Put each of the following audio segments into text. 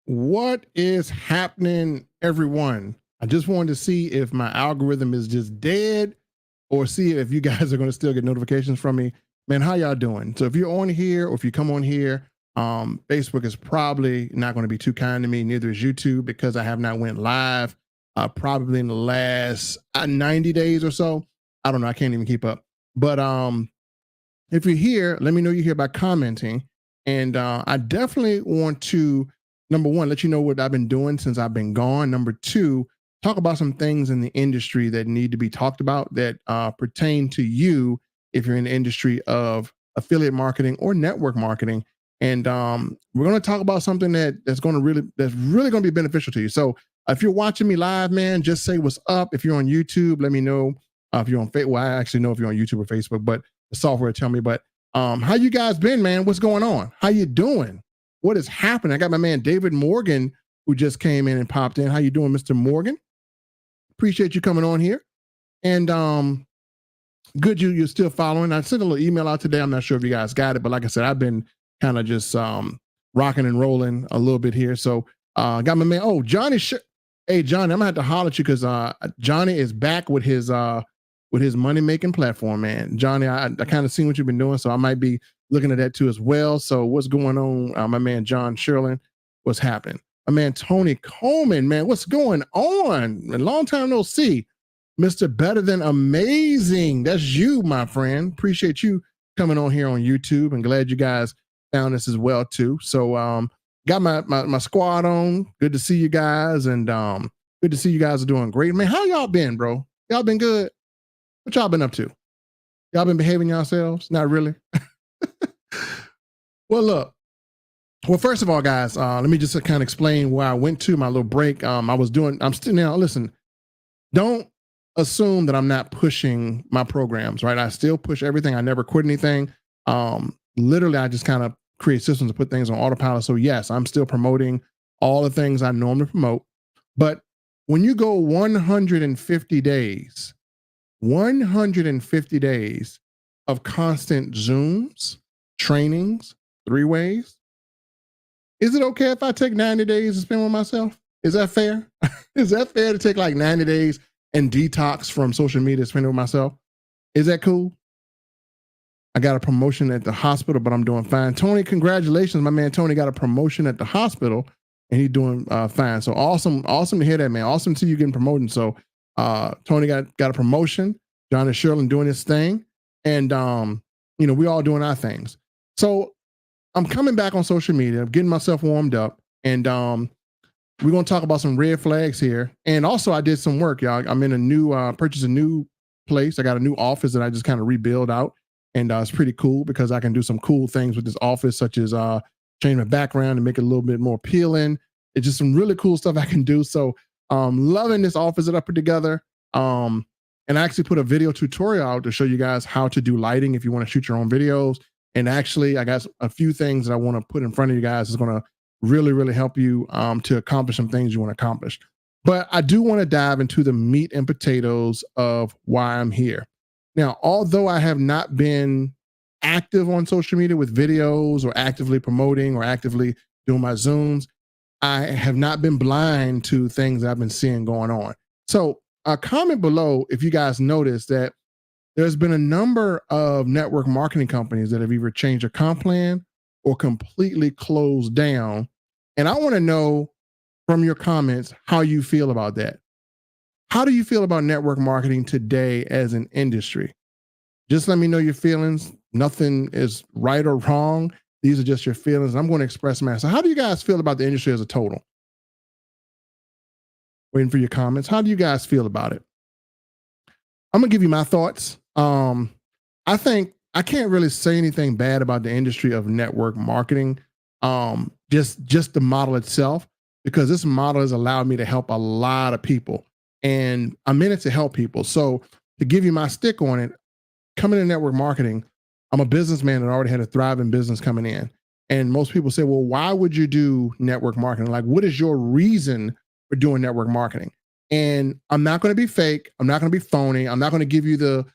What is happening, everyone? I just wanted to see if my algorithm is just dead or see if you guys are going to still get notifications from me. Man, how y'all doing? So if you're on here or if you come on here, Facebook is probably not going to be too kind to me. Neither is YouTube because I have not went live probably in the last 90 days or so. I don't know. I can't even keep up. But if you're here, let me know you're here by commenting. And I definitely want to, number one, let you know what I've been doing since I've been gone. Number two, talk about some things in the industry that need to be talked about that pertain to you if you're in the industry of affiliate marketing or network marketing. And we're going to talk about something that's really going to be beneficial to you. So if you're watching me live, man, just say what's up. If you're on YouTube, let me know. If you're on Facebook, well, I actually know if you're on YouTube or Facebook, but the software tell me. But how you guys been, man? What's going on? How you doing? What is happening? I got my man David Morgan who just came in and popped in. How you doing, Mr. Morgan? Appreciate you coming on here. And good you're still following. I sent a little email out today. I'm not sure if you guys got it, but like I said, I've been kind of just rocking and rolling a little bit here. So got my man. Oh, Johnny. Hey, Johnny, I'm gonna have to holler at you because Johnny is back with his money making platform, man. Johnny, I kind of seen what you've been doing, so I might be looking at that too as well. So what's going on, my man John Sherlin? What's happening? My man Tony Coleman, man, what's going on? A long time no see, Mr. Better Than Amazing. That's you, my friend. Appreciate you coming on here on YouTube, and glad you guys found this as well too. So got my squad on. Good to see you guys, and good to see you guys are doing great, man. How y'all been, bro? Y'all been good? What y'all been up to? Y'all been behaving yourselves? Not really. Well, look. Well, first of all, guys, let me just kind of explain where I went to my little break. I'm still now. Listen, don't assume that I'm not pushing my programs, right? I still push everything. I never quit anything. Literally, I just kind of create systems to put things on autopilot. So yes, I'm still promoting all the things I normally promote. But when you go 150 days, 150 days of constant Zooms, trainings, 3-ways. Is it okay if I take 90 days to spend with myself? Is that fair? Is that fair to take like 90 days and detox from social media to spend with myself? Is that cool? I got a promotion at the hospital, but I'm doing fine. Tony, congratulations. My man Tony got a promotion at the hospital and he's doing fine. So awesome to hear that, man. Awesome to see you getting promoted. So Tony got a promotion. John and Sherlin doing his thing. And, we all doing our things. So I'm coming back on social media, getting myself warmed up. And we're going to talk about some red flags here. And also I did some work, y'all. I'm in purchased a new place. I got a new office that I just kind of rebuild out. And it's pretty cool because I can do some cool things with this office, such as change my background and make it a little bit more appealing. It's just some really cool stuff I can do. So loving this office that I put together. And I actually put a video tutorial out to show you guys how to do lighting if you want to shoot your own videos. And actually, I got a few things that I want to put in front of you guys that's going to really, really help you to accomplish some things you want to accomplish. But I do want to dive into the meat and potatoes of why I'm here. Now, although I have not been active on social media with videos or actively promoting or actively doing my Zooms, I have not been blind to things I've been seeing going on. So comment below if you guys notice that there's been a number of network marketing companies that have either changed their comp plan or completely closed down. And I want to know from your comments how you feel about that. How do you feel about network marketing today as an industry? Just let me know your feelings. Nothing is right or wrong. These are just your feelings. I'm going to express mine. So how do you guys feel about the industry as a total? Waiting for your comments. How do you guys feel about it? I'm going to give you my thoughts. I think I can't really say anything bad about the industry of network marketing. Just the model itself, because this model has allowed me to help a lot of people. And I'm in it to help people. So to give you my stick on it, coming in network marketing, I'm a businessman that already had a thriving business coming in. And most people say, well, why would you do network marketing? Like, what is your reason for doing network marketing? And I'm not going to be fake. I'm not going to be phony. I'm not going to give you the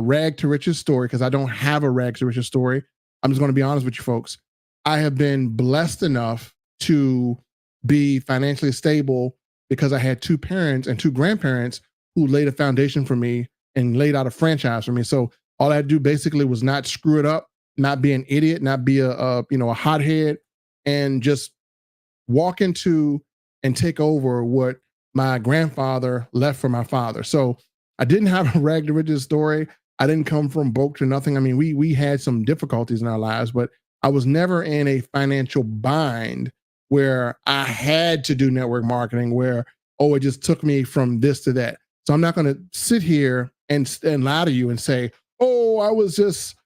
rag to riches story because I don't have a rag to riches story. I'm just going to be honest with you folks. I have been blessed enough to be financially stable because I had two parents and two grandparents who laid a foundation for me and laid out a franchise for me. So all I had to do basically was not screw it up, not be an idiot, not be a hothead, and just walk into and take over what my grandfather left for my father. So I didn't have a rag to riches story. I didn't come from broke to nothing. I mean, we had some difficulties in our lives, but I was never in a financial bind where I had to do network marketing, where, oh, it just took me from this to that. So I'm not going to sit here and lie to you and say, oh, I was just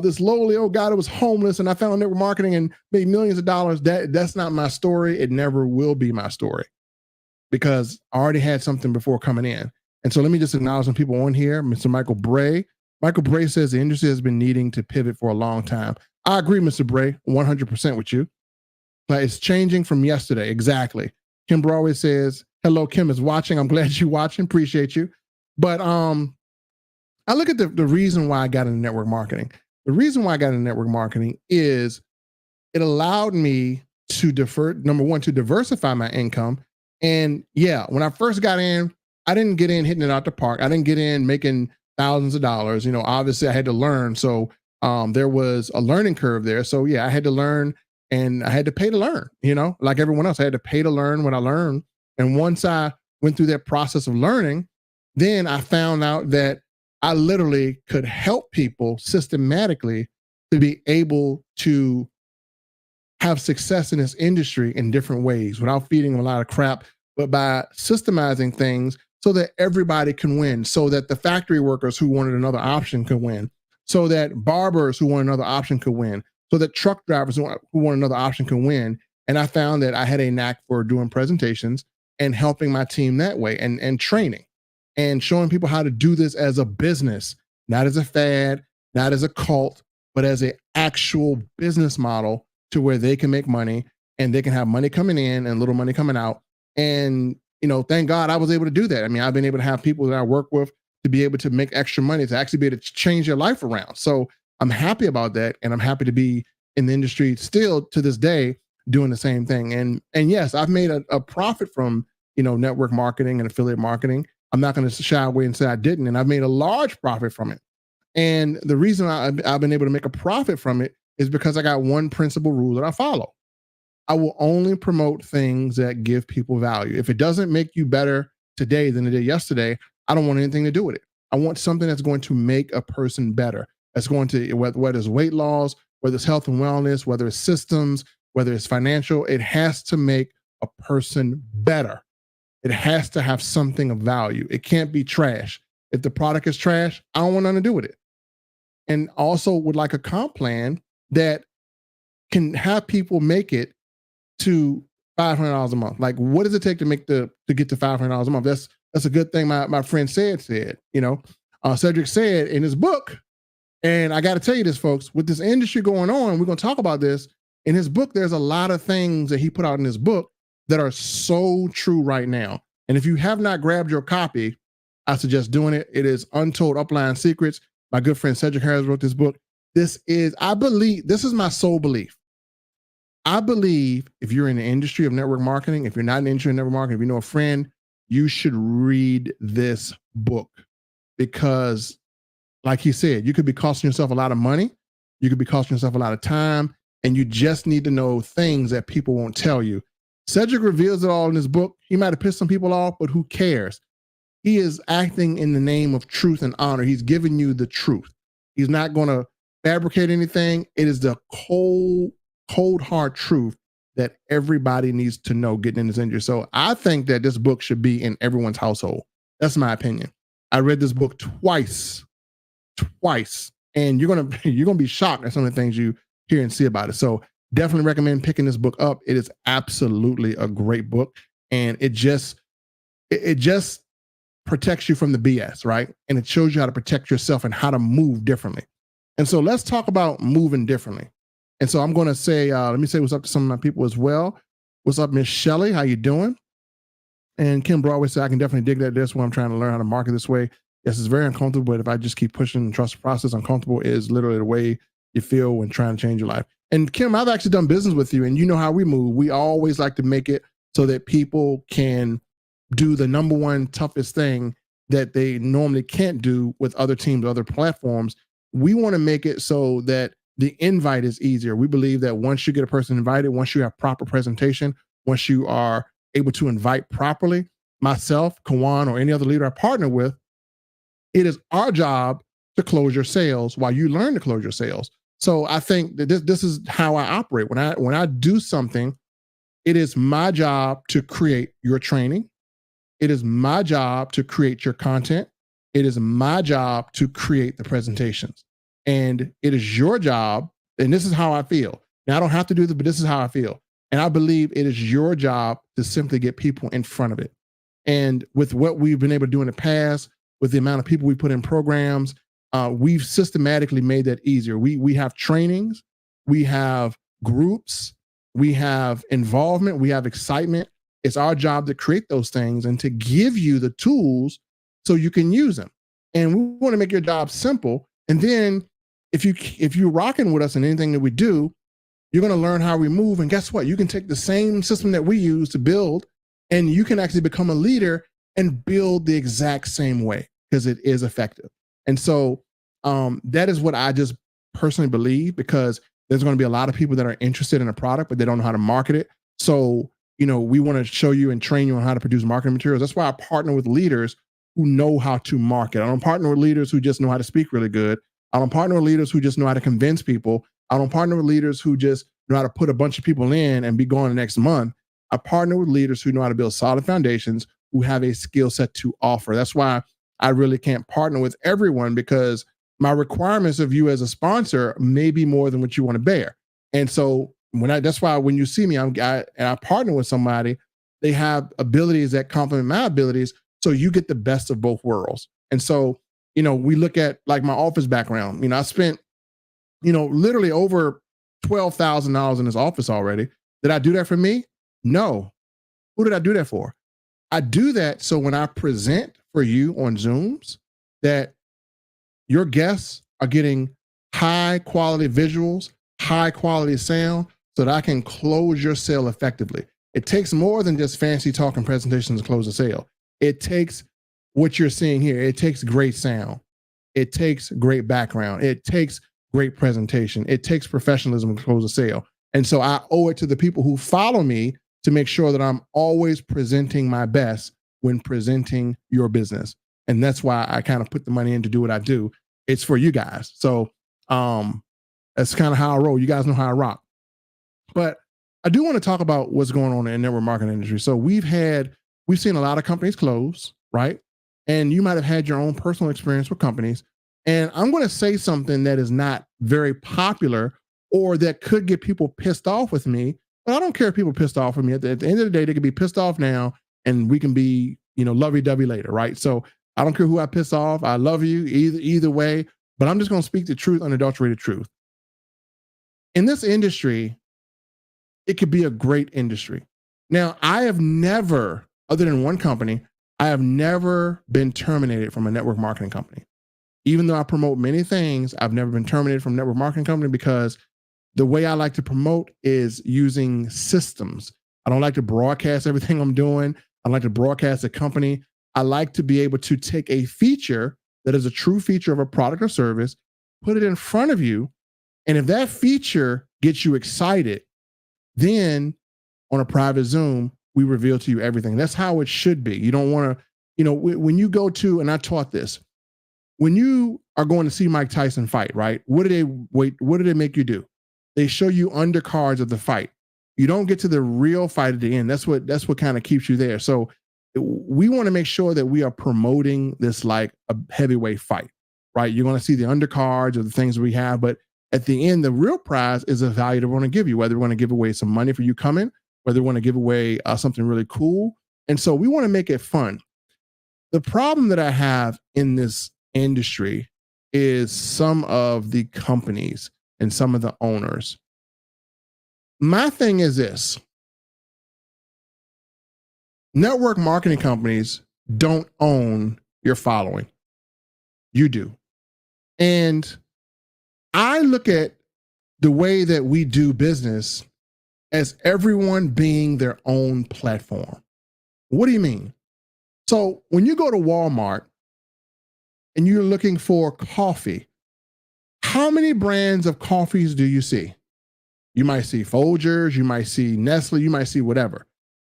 this lowly old guy that was homeless and I found network marketing and made millions of dollars. That's not my story. It never will be my story because I already had something before coming in. And so let me just acknowledge some people on here. Mr. Michael Bray. Michael Bray says the industry has been needing to pivot for a long time. I agree, Mr. Bray, 100% with you. It's changing from yesterday. Exactly. Kim Broadway says, hello, Kim is watching. I'm glad you're watching. Appreciate you. But I look at the reason why I got into network marketing. The reason why I got into network marketing is it allowed me to number one, to diversify my income. And yeah, when I first got in, I didn't get in hitting it out the park. I didn't get in making thousands of dollars. Obviously I had to learn. So there was a learning curve there. So yeah, I had to learn and I had to pay to learn, like everyone else. I had to pay to learn what I learned. And once I went through that process of learning, then I found out that I literally could help people systematically to be able to have success in this industry in different ways without feeding them a lot of crap, but by systemizing things so that everybody can win, so that the factory workers who wanted another option could win, so that barbers who want another option could win, so that truck drivers who want another option can win. And I found that I had a knack for doing presentations and helping my team that way and training and showing people how to do this as a business, not as a fad, not as a cult, but as an actual business model to where they can make money and they can have money coming in and little money coming out. And, thank God I was able to do that. I mean, I've been able to have people that I work with to be able to make extra money, to actually be able to change their life around. So I'm happy about that. And I'm happy to be in the industry still to this day doing the same thing. And yes, I've made a profit from, network marketing and affiliate marketing. I'm not going to shy away and say I didn't. And I've made a large profit from it. And the reason I've been able to make a profit from it is because I got one principal rule that I follow. I will only promote things that give people value. If it doesn't make you better today than it did yesterday, I don't want anything to do with it. I want something that's going to make a person better. That's going to, whether it's weight loss, whether it's health and wellness, whether it's systems, whether it's financial, it has to make a person better. It has to have something of value. It can't be trash. If the product is trash, I don't want nothing to do with it. And also would like a comp plan that can have people make it to $500 a month. Like, what does it take to get to $500 a month? That's a good thing. My friend said, Cedric said in his book, and I got to tell you this, folks, with this industry going on, we're going to talk about this. In his book, there's a lot of things that he put out in his book that are so true right now. And if you have not grabbed your copy, I suggest doing it. It is Untold Upline Secrets. My good friend Cedric Harris wrote this book. This is my sole belief. I believe if you're in the industry of network marketing, if you're not in the industry of network marketing, if you know a friend, you should read this book because, like he said, you could be costing yourself a lot of money. You could be costing yourself a lot of time, and you just need to know things that people won't tell you. Cedric reveals it all in his book. He might have pissed some people off, but who cares? He is acting in the name of truth and honor. He's giving you the truth. He's not going to fabricate anything. It is the cold, hard truth that everybody needs to know getting in this industry. So I think that this book should be in everyone's household. That's my opinion. I read this book twice, and you're gonna be shocked at some of the things you hear and see about it. So definitely recommend picking this book up. It is absolutely a great book, and it just protects you from the BS, right? And it shows you how to protect yourself and how to move differently. And so let's talk about moving differently. And so I'm going to say, let me say what's up to some of my people as well. What's up, Miss Shelley? How you doing? And Kim Broadway said, I can definitely dig that. This one I'm trying to learn how to market this way. Yes, it's very uncomfortable, but if I just keep pushing and trust the process, uncomfortable is literally the way you feel when trying to change your life. And Kim, I've actually done business with you, and you know how we move. We always like to make it so that people can do the number one toughest thing that they normally can't do with other teams, other platforms. We want to make it so that the invite is easier. We believe that once you get a person invited, once you have proper presentation, once you are able to invite properly, myself, Kawan, or any other leader I partner with, it is our job to close your sales while you learn to close your sales. So I think that this is how I operate. When I do something, it is my job to create your training. It is my job to create your content. It is my job to create the presentations. And it is your job, and this is how I feel. Now, I don't have to do this, but this is how I feel. And I believe it is your job to simply get people in front of it. And with what we've been able to do in the past, with the amount of people we put in programs, we've systematically made that easier. We have trainings, we have groups, we have involvement, we have excitement. It's our job to create those things and to give you the tools so you can use them. And we want to make your job simple. And then if you're rocking with us in anything that we do, you're going to learn how we move. And guess what? You can take the same system that we use to build, and you can actually become a leader and build the exact same way because it is effective. And so that is what I just personally believe, because there's going to be a lot of people that are interested in a product, but they don't know how to market it. So, we want to show you and train you on how to produce marketing materials. That's why I partner with leaders who know how to market. I don't partner with leaders who just know how to speak really good. I don't partner with leaders who just know how to convince people. I don't partner with leaders who just know how to put a bunch of people in and be gone the next month. I partner with leaders who know how to build solid foundations, who have a skill set to offer. That's why I really can't partner with everyone, because my requirements of you as a sponsor may be more than what you want to bear. And so that's why when you see me, I partner with somebody, they have abilities that complement my abilities. So you get the best of both worlds. And so, we look at like my office background. I spent, literally over $12,000 in this office already. Did I do that for me? No. Who did I do that for? I do that so when I present for you on Zooms, that your guests are getting high quality visuals, high quality sound, so that I can close your sale effectively. It takes more than just fancy talking presentations to close a sale. It takes what you're seeing here. It takes great sound. It takes great background. It takes great presentation. It takes professionalism to close a sale. And so I owe it to the people who follow me to make sure that I'm always presenting my best when presenting your business. And that's why I kind of put the money in to do what I do. It's for you guys. So that's kind of how I roll. You guys know how I rock. But I do want to talk about what's going on in the network marketing industry. So we've seen a lot of companies close, right? And you might have had your own personal experience with companies. And I'm going to say something that is not very popular or that could get people pissed off with me. But I don't care if people are pissed off with me. At the end of the day, they can be pissed off now and we can be, lovey-dovey later, right? So I don't care who I piss off. I love you either way. But I'm just going to speak the truth, unadulterated truth. In this industry, it could be a great industry. Now, I have never, other than one company, I have never been terminated from a network marketing company. Even though I promote many things, I've never been terminated from a network marketing company, because the way I like to promote is using systems. I don't like to broadcast everything I'm doing. I like to broadcast a company. I like to be able to take a feature that is a true feature of a product or service, put it in front of you. And if that feature gets you excited, then on a private Zoom, we reveal to you everything. That's how it should be. You don't want to, when you go to, and I taught this, when you are going to see Mike Tyson fight, right? What do they make you do? They show you undercards of the fight. You don't get to the real fight at the end. That's what kind of keeps you there. So we want to make sure that we are promoting this like a heavyweight fight, right? You're going to see the undercards of the things we have, but at the end, the real prize is a value that we're going to give you, whether we want to give away some money for you coming, whether we want to give away something really cool. And so we want to make it fun. The problem that I have in this industry is some of the companies and some of the owners. My thing is this: network marketing companies don't own your following. You do. And I look at the way that we do business as everyone being their own platform. What do you mean? So when you go to Walmart and you're looking for coffee, how many brands of coffees do you see? You might see Folgers, you might see Nestle, you might see whatever.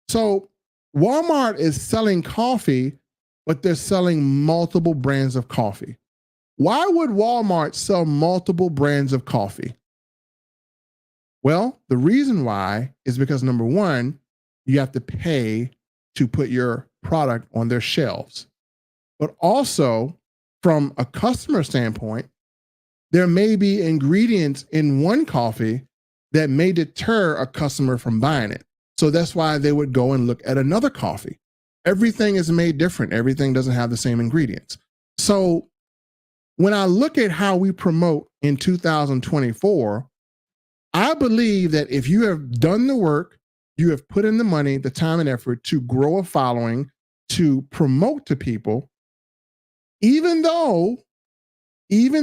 So Walmart is selling coffee, but they're selling multiple brands of coffee. Why would Walmart sell multiple brands of coffee? Well, the reason why is because number one, you have to pay to put your product on their shelves. But also, from a customer standpoint, there may be ingredients in one coffee that may deter a customer from buying it. So that's why they would go and look at another coffee. Everything is made different. Everything doesn't have the same ingredients. So when I look at how we promote in 2024, I believe that if you have done the work, you have put in the money, the time and effort to grow a following, to promote to people, even though you're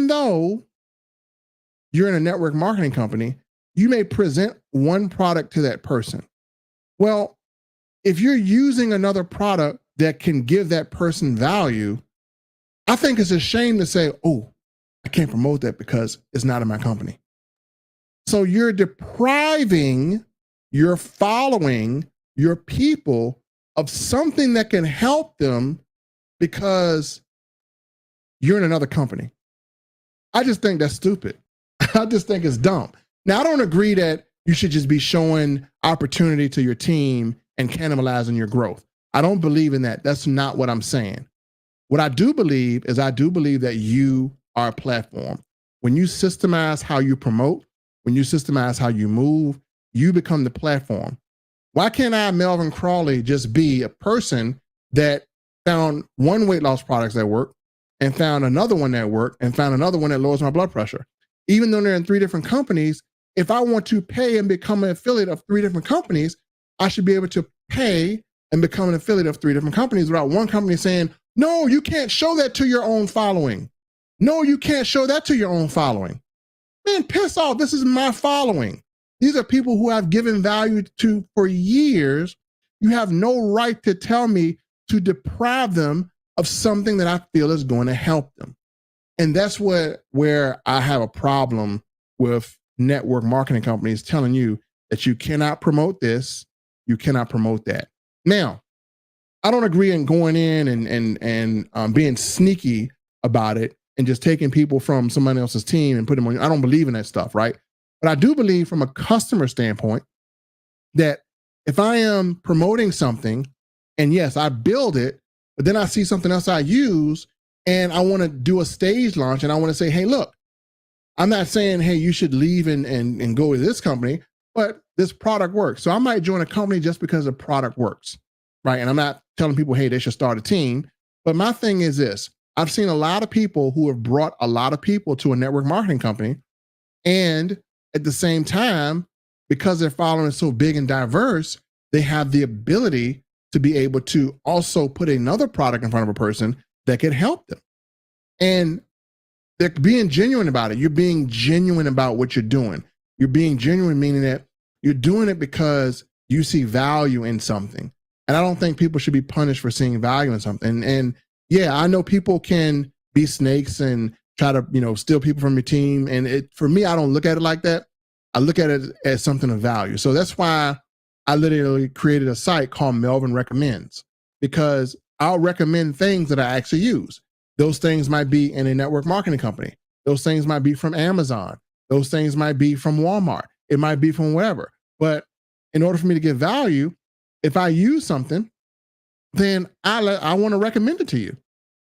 in a network marketing company, you may present one product to that person. Well, if you're using another product that can give that person value, I think it's a shame to say, oh, I can't promote that because it's not in my company. So you're depriving your following, your people, of something that can help them because you're in another company. I just think that's stupid. I just think it's dumb. Now, I don't agree that you should just be showing opportunity to your team and cannibalizing your growth. I don't believe in that. That's not what I'm saying. What I do believe is I do believe that you are a platform. When you systemize how you promote, when you systemize how you move, you become the platform. Why can't I, Melvin Crawley, just be a person that found one weight loss products that work and found another one that worked and found another one that lowers my blood pressure? Even though they're in three different companies, if I want to pay and become an affiliate of three different companies, I should be able to pay and become an affiliate of three different companies without one company saying, no, you can't show that to your own following. No, you can't show that to your own following. Man, piss off. This is my following. These are people who I've given value to for years. You have no right to tell me to deprive them of something that I feel is going to help them. And that's where I have a problem with network marketing companies telling you that you cannot promote this, you cannot promote that. Now, I don't agree in going in and being sneaky about it and just taking people from somebody else's team and putting them on. I don't believe in that stuff, right? But I do believe from a customer standpoint that if I am promoting something and yes, I build it, but then I see something else I use and I want to do a stage launch and I want to say, hey, look, I'm not saying, hey, you should leave and go to this company, but this product works. So I might join a company just because the product works, right? And I'm not telling people, hey, they should start a team. But my thing is this. I've seen a lot of people who have brought a lot of people to a network marketing company. And at the same time, because their following is so big and diverse, they have the ability to be able to also put another product in front of a person that could help them. And they're being genuine about it. You're being genuine about what you're doing. You're being genuine, meaning that you're doing it because you see value in something. And I don't think people should be punished for seeing value in something. And yeah, I know people can be snakes and try to, steal people from your team. And for me, I don't look at it like that. I look at it as something of value. So that's why I literally created a site called Melvin Recommends, because I'll recommend things that I actually use. Those things might be in a network marketing company. Those things might be from Amazon. Those things might be from Walmart. It might be from wherever. But in order for me to get value, if I use something, then I want to recommend it to you.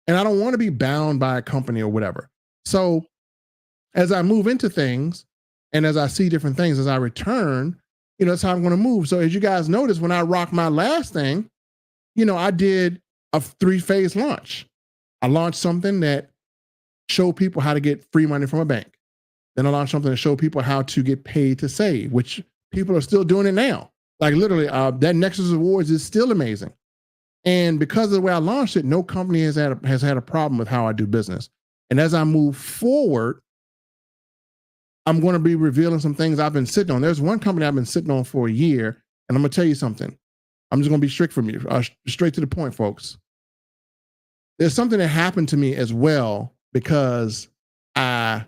And I don't want to be bound by a company or whatever. So as I move into things and as I see different things, as I return, that's how I'm going to move. So as you guys notice, when I rocked my last thing, I did a 3-phase launch. I launched something that showed people how to get free money from a bank. Then I launched something to show people how to get paid to save, which people are still doing it now. Like literally, that Nexus Awards is still amazing. And because of the way I launched it, no company has had a problem with how I do business. And as I move forward, I'm going to be revealing some things I've been sitting on. There's one company I've been sitting on for a year, and I'm going to tell you something. I'm just going to be strict from you, straight to the point, folks. There's something that happened to me as well because I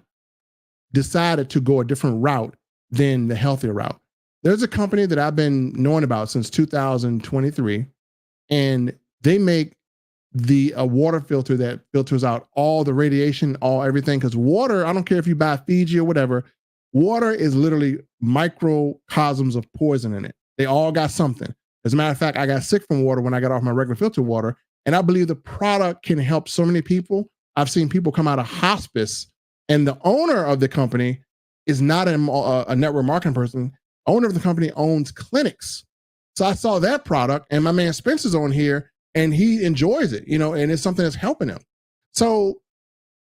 decided to go a different route than the healthier route. There's a company that I've been knowing about since 2023, and they make the water filter that filters out all the radiation, all everything. Because water, I don't care if you buy Fiji or whatever, water is literally microcosms of poison in it. They all got something. As a matter of fact, I got sick from water when I got off my regular filtered water, and I believe the product can help so many people. I've seen people come out of hospice, and the owner of the company is not a network marketing person. Owner of the company owns clinics. So I saw that product, and my man Spencer's on here, and he enjoys it, and it's something that's helping him. So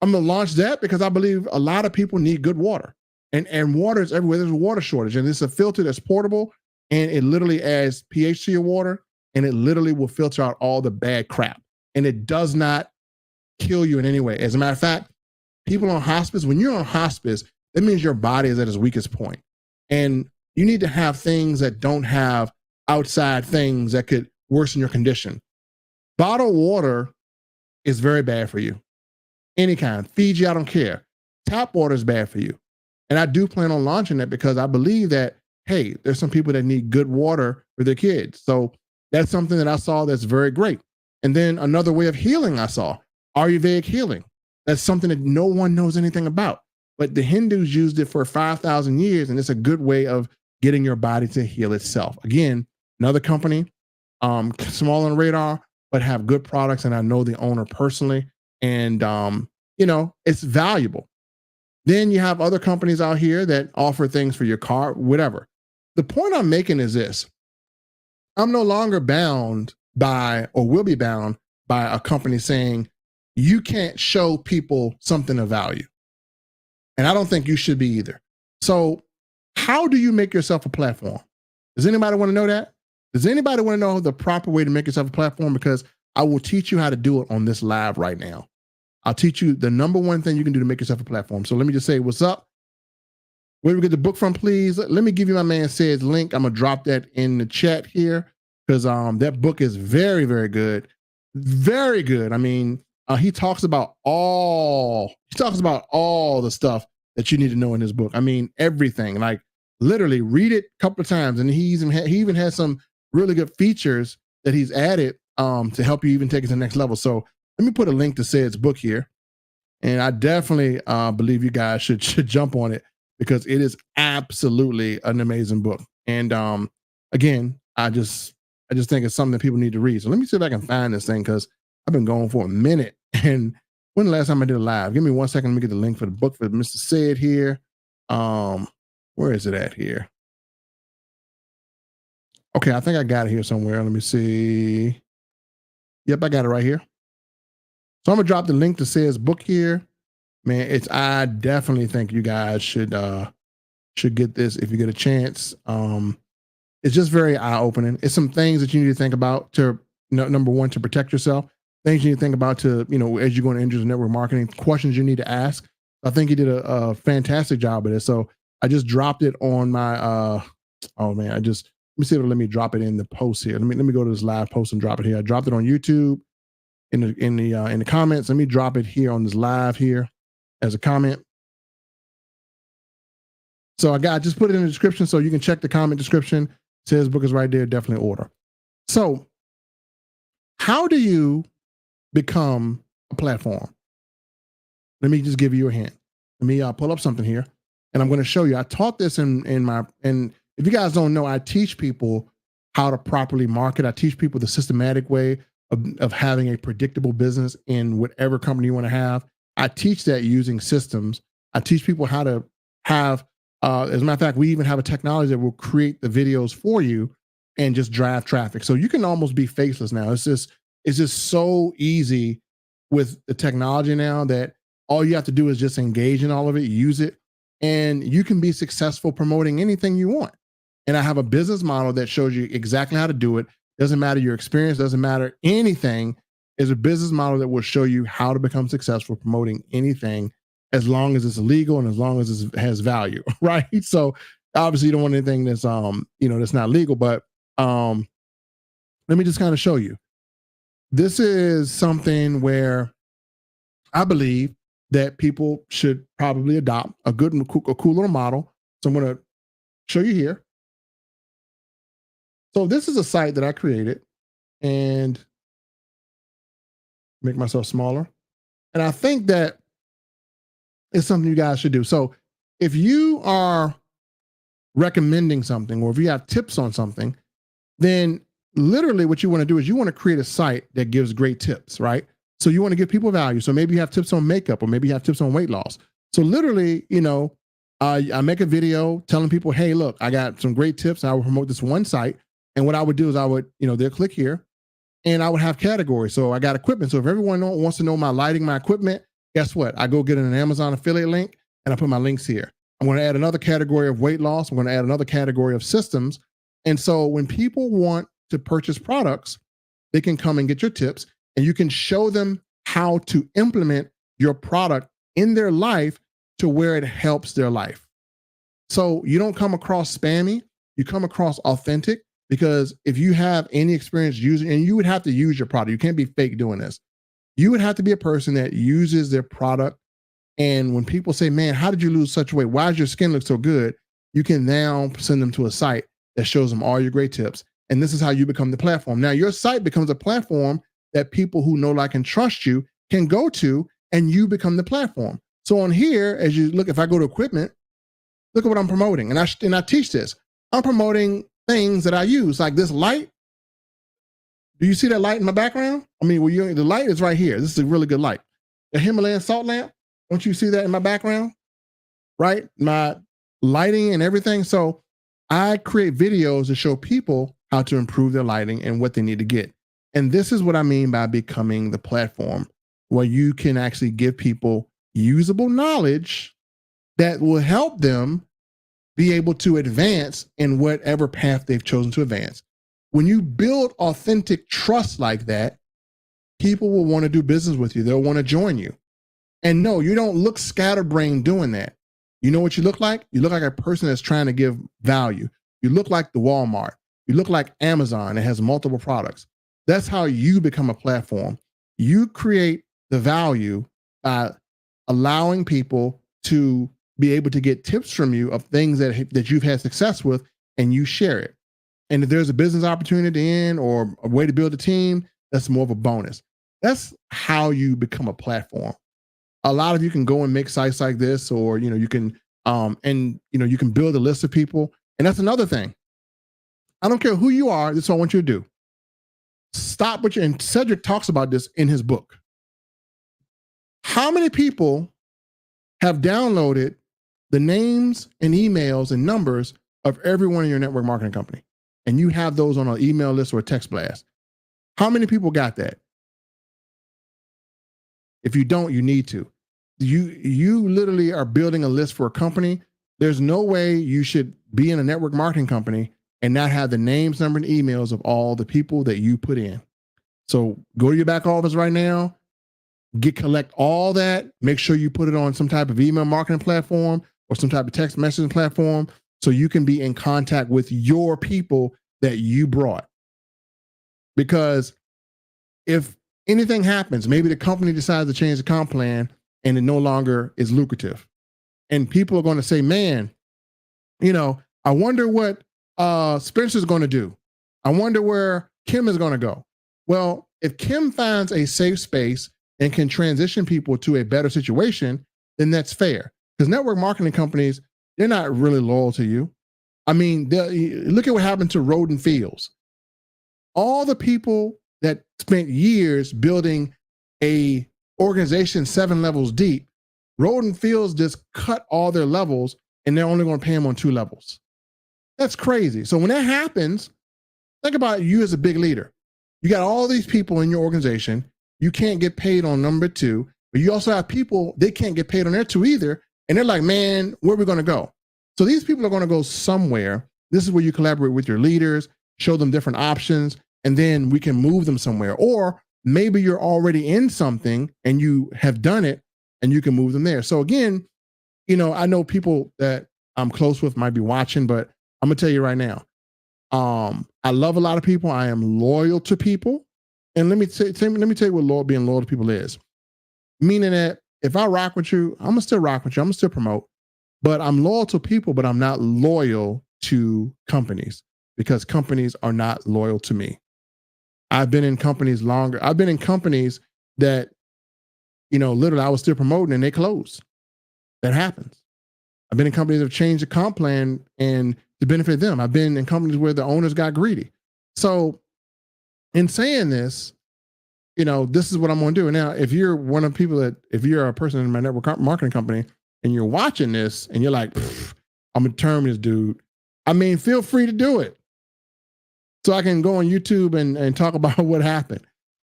I'm gonna launch that because I believe a lot of people need good water, and water is everywhere. There's a water shortage, and it's a filter that's portable, and it literally adds pH to your water, and it literally will filter out all the bad crap, and it does not kill you in any way. As a matter of fact, people on hospice, when you're on hospice, that means your body is at its weakest point, and you need to have things that don't have outside things that could worsen your condition. Bottled water is very bad for you. Any kind. Fiji, I don't care. Tap water is bad for you. And I do plan on launching that because I believe that, hey, there's some people that need good water for their kids. So that's something that I saw that's very great. And then another way of healing I saw, Ayurvedic healing. That's something that no one knows anything about. But the Hindus used it for 5,000 years, and it's a good way of getting your body to heal itself. Again, another company, small on the radar, but have good products, and I know the owner personally, and it's valuable. Then you have other companies out here that offer things for your car, whatever. The point I'm making is this: I'm no longer bound by, or will be bound by, a company saying you can't show people something of value, and I don't think you should be either. So, how do you make yourself a platform? Does anybody want to know that? Does anybody want to know the proper way to make yourself a platform? Because I will teach you how to do it on this live right now. I'll teach you the number one thing you can do to make yourself a platform. So let me just say, what's up? Where do we get the book from, please? Let me give you my man Said's link. I'm going to drop that in the chat here because that book is very, very good. Very good. I mean, he talks about all the stuff that you need to know in his book. I mean, everything. Like, literally read it a couple of times. And he even has some really good features that he's added to help you even take it to the next level. So let me put a link to Said's book here. And I definitely believe you guys should jump on it because it is absolutely an amazing book. And again, I just think it's something that people need to read. So let me see if I can find this thing because I've been going for a minute. And when the last time I did a live? Give me 1 second. Let me get the link for the book for Mr. Said here. Where is it at here? Okay, I think I got it here somewhere. Let me see. Yep, I got it right here. So I'm gonna drop the link to Said's book here. Man, I definitely think you guys should get this if you get a chance. It's just very eye-opening. It's some things that you need to think about to number one, to protect yourself. Things you need to think about to, as you go into network marketing, questions you need to ask. I think he did a fantastic job of this. So I just dropped it on my let me see if it'll let me drop it in the post here. Let me go to this live post and drop it here. I dropped it on YouTube in the comments. Let me drop it here on this live here as a comment. So I just put it in the description so you can check the comment description. Says book is right there. Definitely order. So how do you become a platform? Let me just give you a hint. Let me pull up something here, and I'm going to show you. I taught this and if you guys don't know, I teach people how to properly market. I teach people the systematic way of having a predictable business in whatever company you want to have. I teach that using systems. I teach people how to have, as a matter of fact, we even have a technology that will create the videos for you and just drive traffic. So you can almost be faceless now. It's just so easy with the technology now that all you have to do is just engage in all of it, use it, and you can be successful promoting anything you want. And I have a business model that shows you exactly how to do it. Doesn't matter your experience, doesn't matter anything. Is a business model that will show you how to become successful promoting anything as long as it's legal and as long as it has value, right? So obviously you don't want anything that's that's not legal, but let me just kind of show you. This is something where I believe that people should probably adopt a cool little model. So I'm going to show you here. So this is a site that I created, and make myself smaller. And I think that it's something you guys should do. So if you are recommending something, or if you have tips on something, then literally what you want to do is you want to create a site that gives great tips, right? So you want to give people value. So maybe you have tips on makeup, or maybe you have tips on weight loss. So literally, I make a video telling people, hey, look, I got some great tips. I will promote this one site. And what I would do is I would, they'll click here, and I would have categories. So I got equipment. So if everyone wants to know my lighting, my equipment, guess what? I go get an Amazon affiliate link, and I put my links here. I'm going to add another category of weight loss. I'm going to add another category of systems. And so when people want to purchase products, they can come and get your tips, and you can show them how to implement your product in their life to where it helps their life. So you don't come across spammy, you come across authentic, because if you have any experience using, and you would have to use your product, you can't be fake doing this. You would have to be a person that uses their product. And when people say, man, how did you lose such weight? Why does your skin look so good? You can now send them to a site that shows them all your great tips. And this is how you become the platform. Now your site becomes a platform that people who know, like, and trust you can go to, and you become the platform. So on here, as you look, if I go to equipment, look at what I'm promoting. And I teach this. I'm promoting things that I use, like this light. Do you see that light in my background? I mean, the light is right here. This is a really good light. The Himalayan salt lamp. Don't you see that in my background? Right? My lighting and everything. So I create videos to show people how to improve their lighting and what they need to get. And this is what I mean by becoming the platform, where you can actually give people usable knowledge that will help them be able to advance in whatever path they've chosen to advance. When you build authentic trust like that, people will want to do business with you. They'll want to join you. And no, you don't look scatterbrained doing that. You know what you look like? You look like a person that's trying to give value. You look like the Walmart. You look like Amazon that has multiple products. That's how you become a platform. You create the value by allowing people to be able to get tips from you of things that you've had success with, and you share it. And if there's a business opportunity or a way to build a team, that's more of a bonus. That's how you become a platform. A lot of you can go and make sites like this, or you can you can build a list of people. And that's another thing. I don't care who you are. This is what I want you to do. Stop what and Cedric talks about this in his book. How many people have downloaded the names and emails and numbers of everyone in your network marketing company, and you have those on an email list or a text blast? How many people got that? If you don't, you need to. You literally are building a list for a company. There's no way you should be in a network marketing company and not have the names, number, and emails of all the people that you put in. So go to your back office right now, collect all that, make sure you put it on some type of email marketing platform or some type of text messaging platform, so you can be in contact with your people that you brought. Because if anything happens, maybe the company decides to change the comp plan and it no longer is lucrative, and people are going to say, man, I wonder what Spencer's going to do. I wonder where Kim is going to go. Well, if Kim finds a safe space and can transition people to a better situation, then that's fair. Because network marketing companies, they're not really loyal to you. I mean, look at what happened to Roden Fields. All the people that spent years building a organization 7 levels deep, Roden Fields just cut all their levels, and they're only going to pay them on 2 levels. That's crazy. So when that happens, think about you as a big leader. You got all these people in your organization. You can't get paid on number 2, but you also have people, they can't get paid on their 2 either. And they're like, man, where are we going to go? So these people are going to go somewhere. This is where you collaborate with your leaders, show them different options, and then we can move them somewhere. Or maybe you're already in something and you have done it, and you can move them there. So again, I know people that I'm close with might be watching, but I'm gonna tell you right now, I love a lot of people. I am loyal to people. And let me tell you what being loyal to people is. Meaning that if I rock with you, I'm gonna still rock with you. I'm gonna still promote, but I'm loyal to people, but I'm not loyal to companies because companies are not loyal to me. I've been in companies longer. I've been in companies that, literally I was still promoting and they closed. That happens. I've been in companies that have changed the comp plan and to benefit them. I've been in companies where the owners got greedy. So in saying this, this is what I'm going to do. Now, if you're one of the people if you're a person in my network marketing company and you're watching this and you're like, I'm going to term this dude. I mean, feel free to do it. So I can go on YouTube and talk about what happened.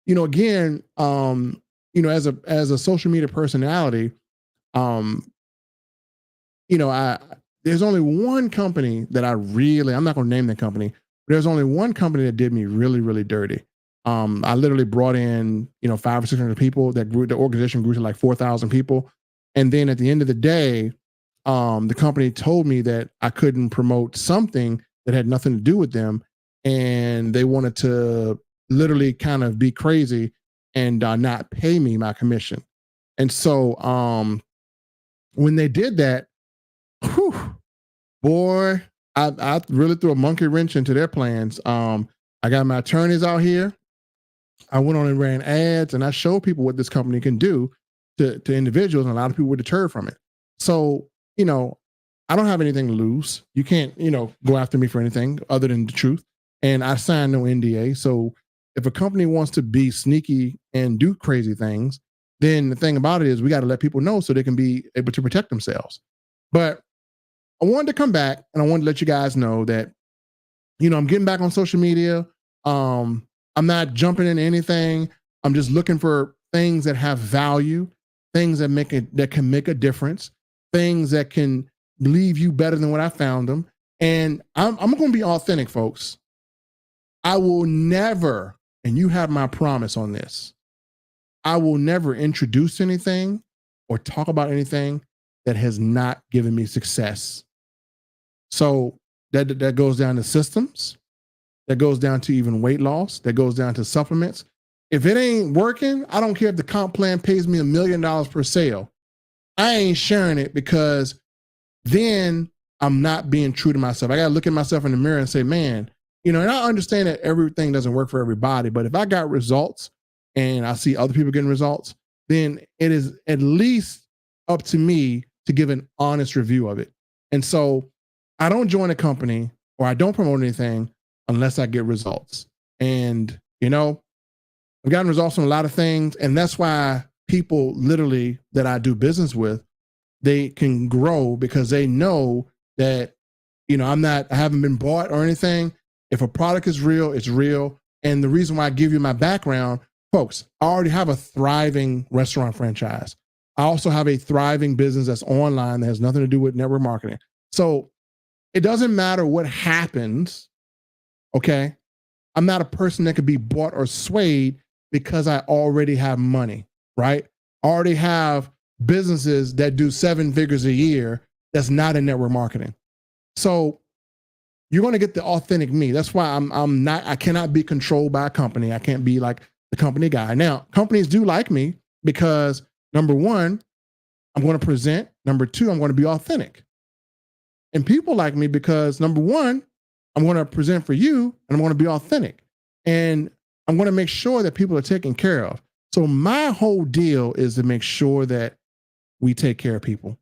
Again, as a social media personality, there's only one company that I'm not going to name the company, but there's only one company that did me really, really dirty. I literally brought in, 500 or 600 people the organization grew to like 4,000 people. And then at the end of the day, the company told me that I couldn't promote something that had nothing to do with them. And they wanted to literally kind of be crazy and not pay me my commission. And so when they did that, boy, I really threw a monkey wrench into their plans. I got my attorneys out here. I went on and ran ads and I showed people what this company can do to individuals, and a lot of people were deterred from it. So, I don't have anything to lose. You can't, go after me for anything other than the truth. And I signed no NDA. So if a company wants to be sneaky and do crazy things, then the thing about it is we got to let people know so they can be able to protect themselves. But I wanted to come back and I wanted to let you guys know that, I'm getting back on social media. I'm not jumping into anything. I'm just looking for things that have value, things that can make a difference, things that can leave you better than what I found them. And I'm going to be authentic, folks. I will never, and you have my promise on this, I will never introduce anything or talk about anything that has not given me success. So that goes down to systems, that goes down to even weight loss, that goes down to supplements. If it ain't working, I don't care if the comp plan pays me $1 million per sale. I ain't sharing it because then I'm not being true to myself. I got to look at myself in the mirror and say, man, and I understand that everything doesn't work for everybody, but if I got results and I see other people getting results, then it is at least up to me to give an honest review of it. And so I don't join a company or I don't promote anything unless I get results. And, I've gotten results on a lot of things. And that's why people literally that I do business with, they can grow because they know that, I haven't been bought or anything. If a product is real, it's real. And the reason why I give you my background, folks, I already have a thriving restaurant franchise. I also have a thriving business that's online that has nothing to do with network marketing. So it doesn't matter what happens. Okay. I'm not a person that could be bought or swayed because I already have money, right? I already have businesses that do 7 figures a year that's not in network marketing. So you're going to get the authentic me. That's why I cannot be controlled by a company. I can't be like the company guy. Now, companies do like me because number one, I'm going to present. Number two, I'm going to be authentic. And people like me because number one, I'm going to present for you and I'm going to be authentic. And I'm going to make sure that people are taken care of. So my whole deal is to make sure that we take care of people.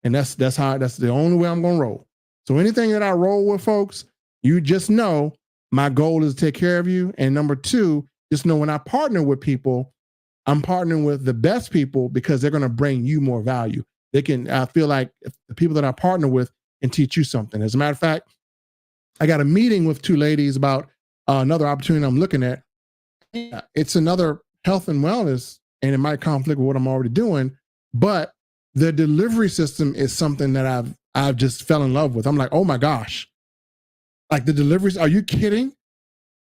And that's the only way I'm going to roll. So anything that I roll with, folks, you just know my goal is to take care of you. And number two, just know when I partner with people, I'm partnering with the best people because they're going to bring you more value. I feel like the people that I partner with can teach you something. As a matter of fact, I got a meeting with 2 ladies about another opportunity I'm looking at. It's another health and wellness, and it might conflict with what I'm already doing, but the delivery system is something that I've just fell in love with. I'm like, oh my gosh, like the deliveries, are you kidding?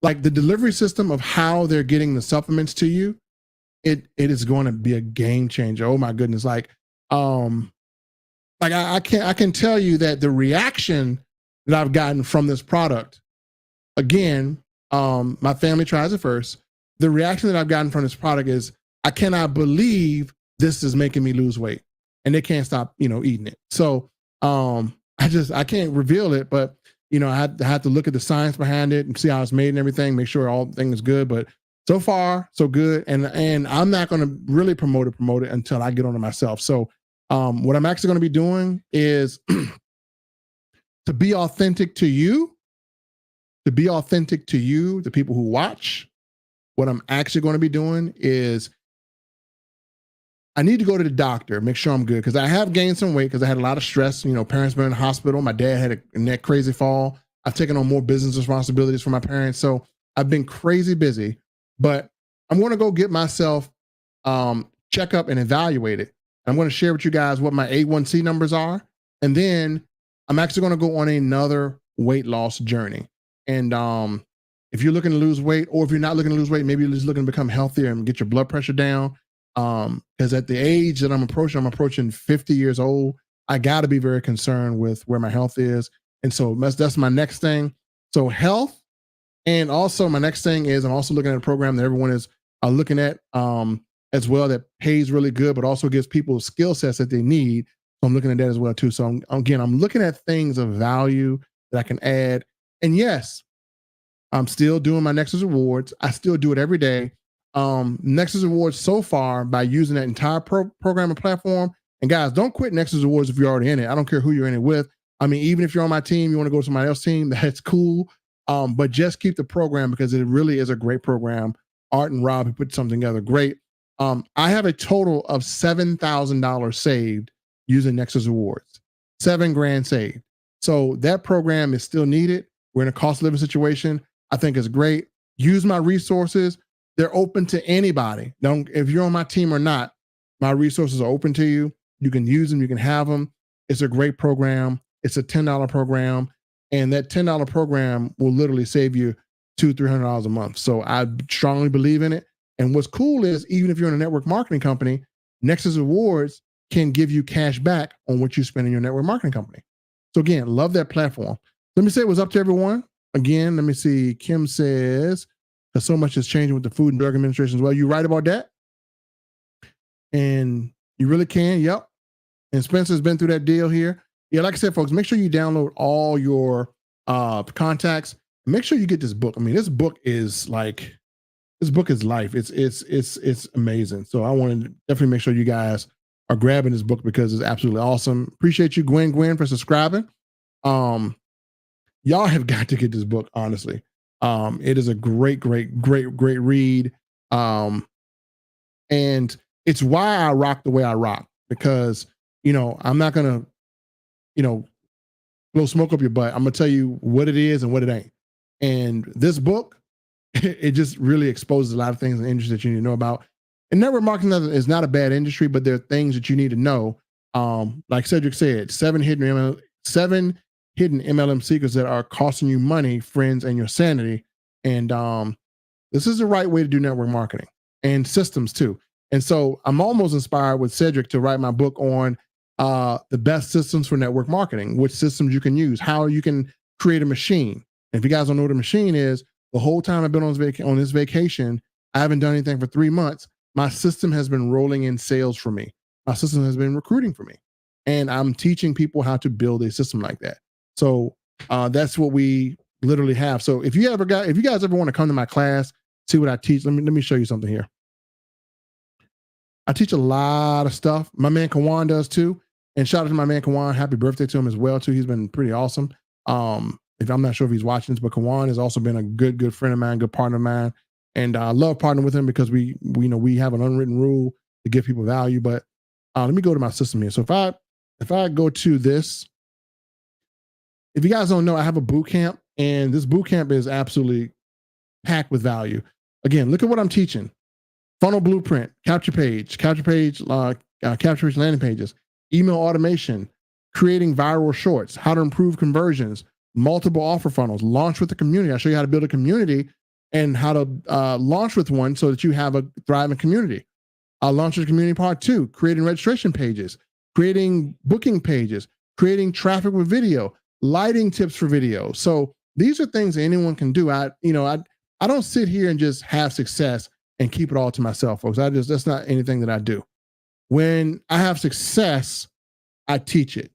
Like the delivery system of how they're getting the supplements to you it is going to be a game changer. Oh my goodness. I can tell you that the reaction that I've gotten from this product, again, my family tries it first. The reaction that I've gotten from this product is, I cannot believe this is making me lose weight, and they can't stop, eating it. So I can't reveal it, but I had to look at the science behind it and see how it's made and everything, make sure all things is good. But so far, so good. And I'm not going to really promote it until I get on it myself. So what I'm actually going to be doing is to be authentic to you, the people who watch. What I'm actually going to be doing is I need to go to the doctor, make sure I'm good, because I have gained some weight because I had a lot of stress. Parents been in the hospital. My dad had a neck crazy fall. I've taken on more business responsibilities for my parents. So I've been crazy busy, but I'm going to go get myself check up and evaluate it. I'm going to share with you guys what my A1C numbers are. And then I'm actually going to go on another weight loss journey. And if you're looking to lose weight, or if you're not looking to lose weight, maybe you're just looking to become healthier and get your blood pressure down. Because at the age that I'm approaching 50 years old. I got to be very concerned with where my health is. And so that's my next thing. So health. And also my next thing is I'm also looking at a program that everyone is looking at as well, that pays really good, but also gives people skill sets that they need. So I'm looking at that as well too. So I'm looking at things of value that I can add. And yes, I'm still doing my Nexus Rewards. I still do it every day. Nexus Rewards so far, by using that entire program and platform. And guys, don't quit Nexus Rewards if you're already in it. I don't care who you're in it with. I mean, even if you're on my team, you want to go to somebody else's team, that's cool. But just keep the program, because it really is a great program. Art and Rob, who put something together, great. I have a total of $7,000 saved using Nexus Rewards, $7,000 saved. So that program is still needed. We're in a cost of living situation. I think it's great. Use my resources. They're open to anybody. If you're on my team or not, my resources are open to you. You can use them. You can have them. It's a great program. It's a $10 program. And that $10 program will literally save you $200-$300 a month. So I strongly believe in it. And what's cool is, even if you're in a network marketing company, Nexus Rewards can give you cash back on what you spend in your network marketing company. So again, love that platform. Let me say what's up to everyone. Again, let me see. Kim says, so much is changing with the Food and Drug Administration as well. You're right about that. And you really can. Yep. And Spencer's been through that deal here. Yeah, like I said, folks, make sure you download all your contacts. Make sure you get this book. I mean, this book is life. It's amazing. So I want to definitely make sure you guys are grabbing this book, because it's absolutely awesome. Appreciate you, Gwen, for subscribing. Y'all have got to get this book, honestly. It is a great read. And it's why I rock the way I rock, because, I'm not going to, blow smoke up your butt. I'm going to tell you what it is and what it ain't. And this book, it just really exposes a lot of things and industries that you need to know about. And network marketing is not a bad industry, but there are things that you need to know. Like Cedric said, seven hidden MLM secrets that are costing you money, friends, and your sanity. And this is the right way to do network marketing, and systems too. And so I'm almost inspired with Cedric to write my book on the best systems for network marketing, which systems you can use, how you can create a machine. And if you guys don't know what a machine is, the whole time I've been on this vacation, I haven't done anything for 3 months. My system has been rolling in sales for me. My system has been recruiting for me. And I'm teaching people how to build a system like that. So that's what we literally have. So if you guys ever want to come to my class, see what I teach, let me show you something here. I teach a lot of stuff. My man Kawan does too. And shout out to my man Kawan. Happy birthday to him as well too. He's been pretty awesome. If I'm not sure if he's watching this, but Kawan has also been a good friend of mine, good partner of mine. And I love partnering with him, because we have an unwritten rule to give people value. But let me go to my system here. So if I go to this, if you guys don't know, I have a boot camp, and this boot camp is absolutely packed with value. Again, look at what I'm teaching: funnel blueprint, capture page landing pages, email automation, creating viral shorts, how to improve conversions, multiple offer funnels, launch with the community. I show you how to build a community and how to launch with one so that you have a thriving community. Launchers Community Part 2, creating registration pages, creating booking pages, creating traffic with video, lighting tips for video. So these are things that anyone can do. I don't sit here and just have success and keep it all to myself, folks. That's not anything that I do. When I have success, I teach it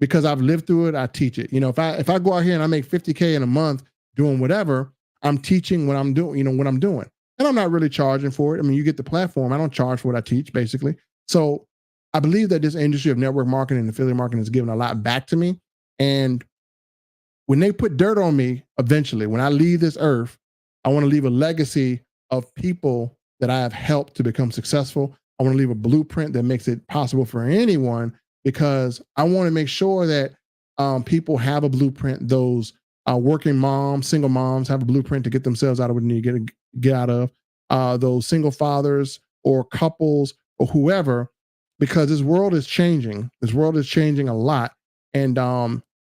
because I've lived through it. I teach it. If I go out here and I make 50K in a month doing whatever, I'm teaching what I'm doing, what I'm doing. And I'm not really charging for it. I mean, you get the platform. I don't charge for what I teach, basically. So I believe that this industry of network marketing and affiliate marketing has given a lot back to me. And when they put dirt on me, eventually, when I leave this earth, I want to leave a legacy of people that I have helped to become successful. I want to leave a blueprint that makes it possible for anyone, because I want to make sure that people have a blueprint. Those working moms, single moms have a blueprint to get themselves out of what they need to get out of. Those single fathers or couples or whoever, because this world is changing. This world is changing a lot. And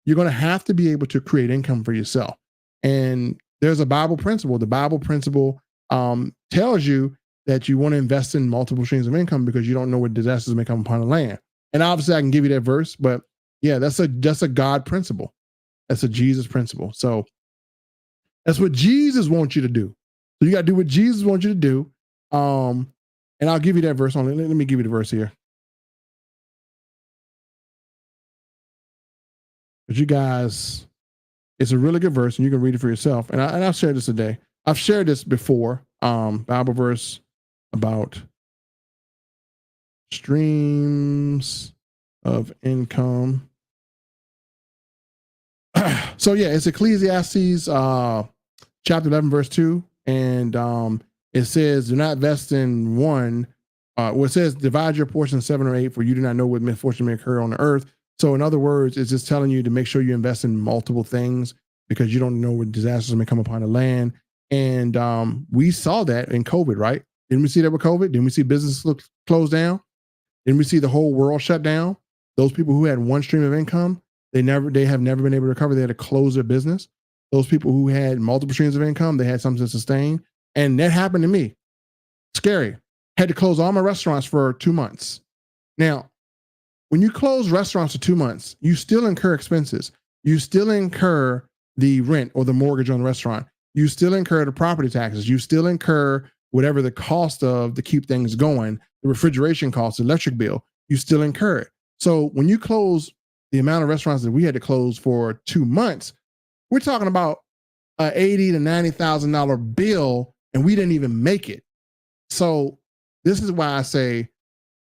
you're going to have to be able to create income for yourself. And there's a Bible principle. The Bible principle tells you that you want to invest in multiple streams of income because you don't know what disasters may come upon the land. And obviously I can give you that verse, but yeah, that's a God principle. That's a Jesus principle. So that's what Jesus wants you to do. So you got to do what Jesus wants you to do. And I'll give you that verse only. Let me give you the verse here. But you guys, it's a really good verse and you can read it for yourself. And I'll share this today. I've shared this before. Bible verse about streams of income. So yeah, it's Ecclesiastes chapter 11, verse 2. And it says, do not invest in one. It says, divide your portion 7 or 8, for you do not know what misfortune may occur on the earth. So in other words, it's just telling you to make sure you invest in multiple things because you don't know what disasters may come upon the land. And we saw that in COVID, right? Didn't we see that with COVID? Didn't we see businesses close down? Didn't we see the whole world shut down? Those people who had one stream of income, they have never been able to recover. They had to close their business. Those people who had multiple streams of income, they had something to sustain. And that happened to me. Scary. Had to close all my restaurants for 2 months. Now, when you close restaurants for 2 months, you still incur expenses. You still incur the rent or the mortgage on the restaurant. You still incur the property taxes. You still incur whatever the cost of to keep things going, the refrigeration cost, the electric bill, you still incur it. So when you close the amount of restaurants that we had to close for 2 months, we're talking about an $80,000 to $90,000 bill, and we didn't even make it. So this is why I say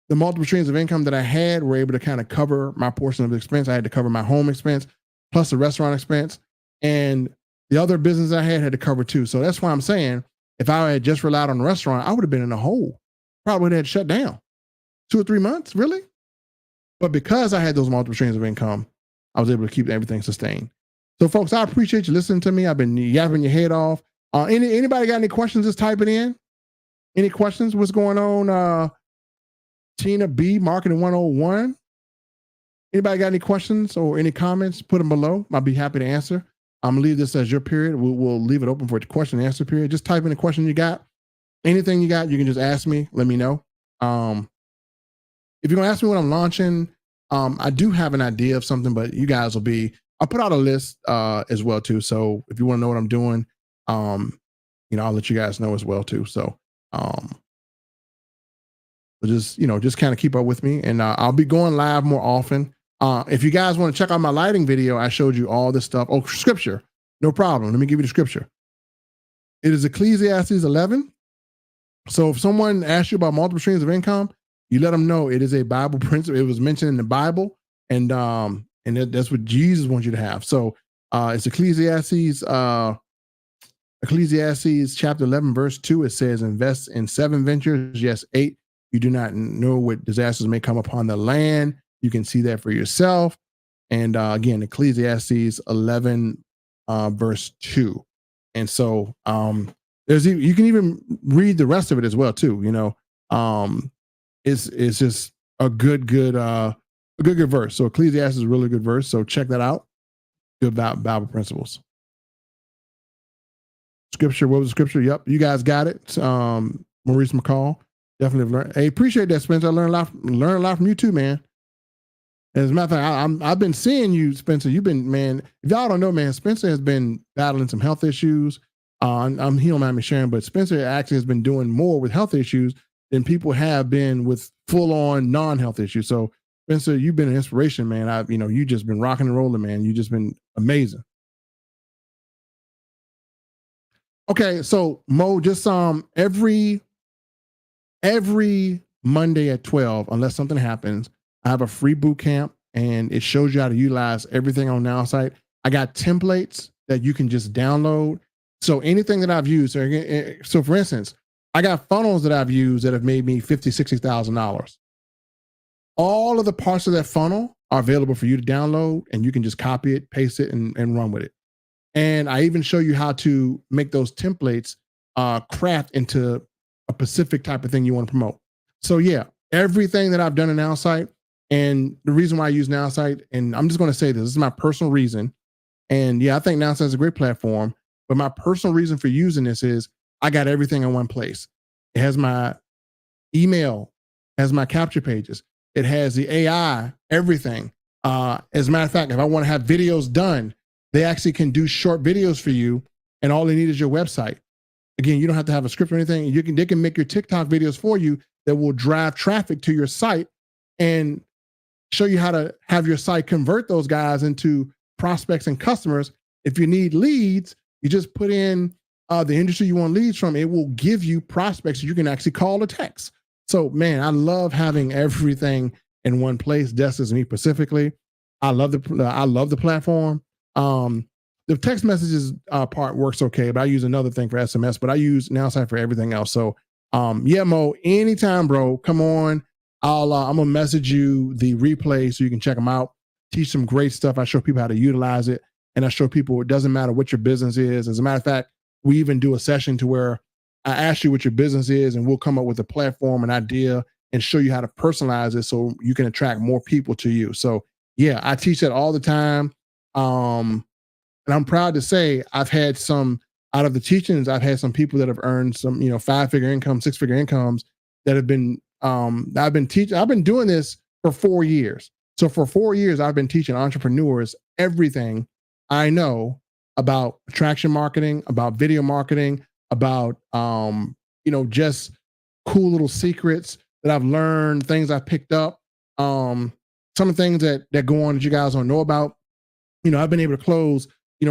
the multiple streams of income that I had were able to kind of cover my portion of the expense. I had to cover my home expense plus the restaurant expense, and the other business I had to cover too. So that's why I'm saying if I had just relied on the restaurant, I would have been in a hole. Probably would have had shut down 2 or 3 months, really. But because I had those multiple streams of income, I was able to keep everything sustained. So folks, I appreciate you listening to me. I've been yapping your head off. Anybody got any questions? Just type it in. Any questions? What's going on? Tina B, Marketing 101. Anybody got any questions or any comments? Put them below. I'll be happy to answer. I'm gonna leave this as your period. We'll leave it open for the question and answer period. Just type in the question you got. Anything you got, you can just ask me. Let me know. If you're gonna ask me what I'm launching, I do have an idea of something, but you guys will be. I'll put out a list as well too. So if you want to know what I'm doing, I'll let you guys know as well too. So just kind of keep up with me, and I'll be going live more often. If you guys want to check out my lighting video, I showed you all this stuff. Oh, scripture, no problem. Let me give you the scripture. It is Ecclesiastes 11. So if someone asks you about multiple streams of income, you let them know it is a Bible principle. It was mentioned in the Bible, and that's what Jesus wants you to have. So it's Ecclesiastes chapter 11, verse 2. It says, invest in 7 ventures, yes, 8. You do not know what disasters may come upon the land. You can see that for yourself. And again, Ecclesiastes 11, verse 2. And so you can even read the rest of it as well too. It's just a good verse. So Ecclesiastes is a really good verse. So check that out. Good Bible principles. Scripture. What was the scripture? Yep, you guys got it. Maurice McCall. Definitely learn. Hey, appreciate that, Spencer. I learned a lot from you too, man. As a matter of fact, I've been seeing you, Spencer. You've been, man. If y'all don't know, man, Spencer has been battling some health issues. He don't mind me sharing, but Spencer actually has been doing more with health issues than people have been with full on non health issues. So, Spencer, you've been an inspiration, man. You just been rocking and rolling, man. You just been amazing. Okay, so Mo, just every Monday at 12, unless something happens, I have a free boot camp and it shows you how to utilize everything on Now Site. I got templates that you can just download. So anything that I've used, so for instance, I got funnels that I've used that have made me $50,000, $60,000. All of the parts of that funnel are available for you to download, and you can just copy it, paste it, and run with it. And I even show you how to make those templates craft into a specific type of thing you want to promote. So yeah, everything that I've done in Now Site, and the reason why I use Now Site, and I'm just going to say this is my personal reason. And yeah, I think Now Site is a great platform, but my personal reason for using this is I got everything in one place. It has my email, has my capture pages, it has the AI, everything. As a matter of fact, if I want to have videos done, they actually can do short videos for you, and all they need is your website. Again, you don't have to have a script or anything. They can make your TikTok videos for you that will drive traffic to your site and show you how to have your site convert those guys into prospects and customers. If you need leads, you just put in the industry you want leads from. It will give you prospects you can actually call or text. So, man, I love having everything in one place. That's just me specifically. I love the platform. The text messages part works okay, but I use another thing for SMS. But I use Now Site for everything else. So, yeah, Mo, anytime, bro, come on. I'm gonna message you the replay so you can check them out. Teach some great stuff. I show people how to utilize it, and I show people it doesn't matter what your business is. As a matter of fact, we even do a session to where I ask you what your business is, and we'll come up with a platform, an idea, and show you how to personalize it so you can attract more people to you. So yeah, I teach that all the time. And I'm proud to say I've had some out of the teachings, I've had some people that have earned some, 5-figure income, 6-figure incomes that have been, I've been doing this for 4 years. So for 4 years, I've been teaching entrepreneurs everything I know about attraction marketing, about video marketing, about, just cool little secrets that I've learned, things I picked up, some of the things that go on that you guys don't know about. I've been able to close,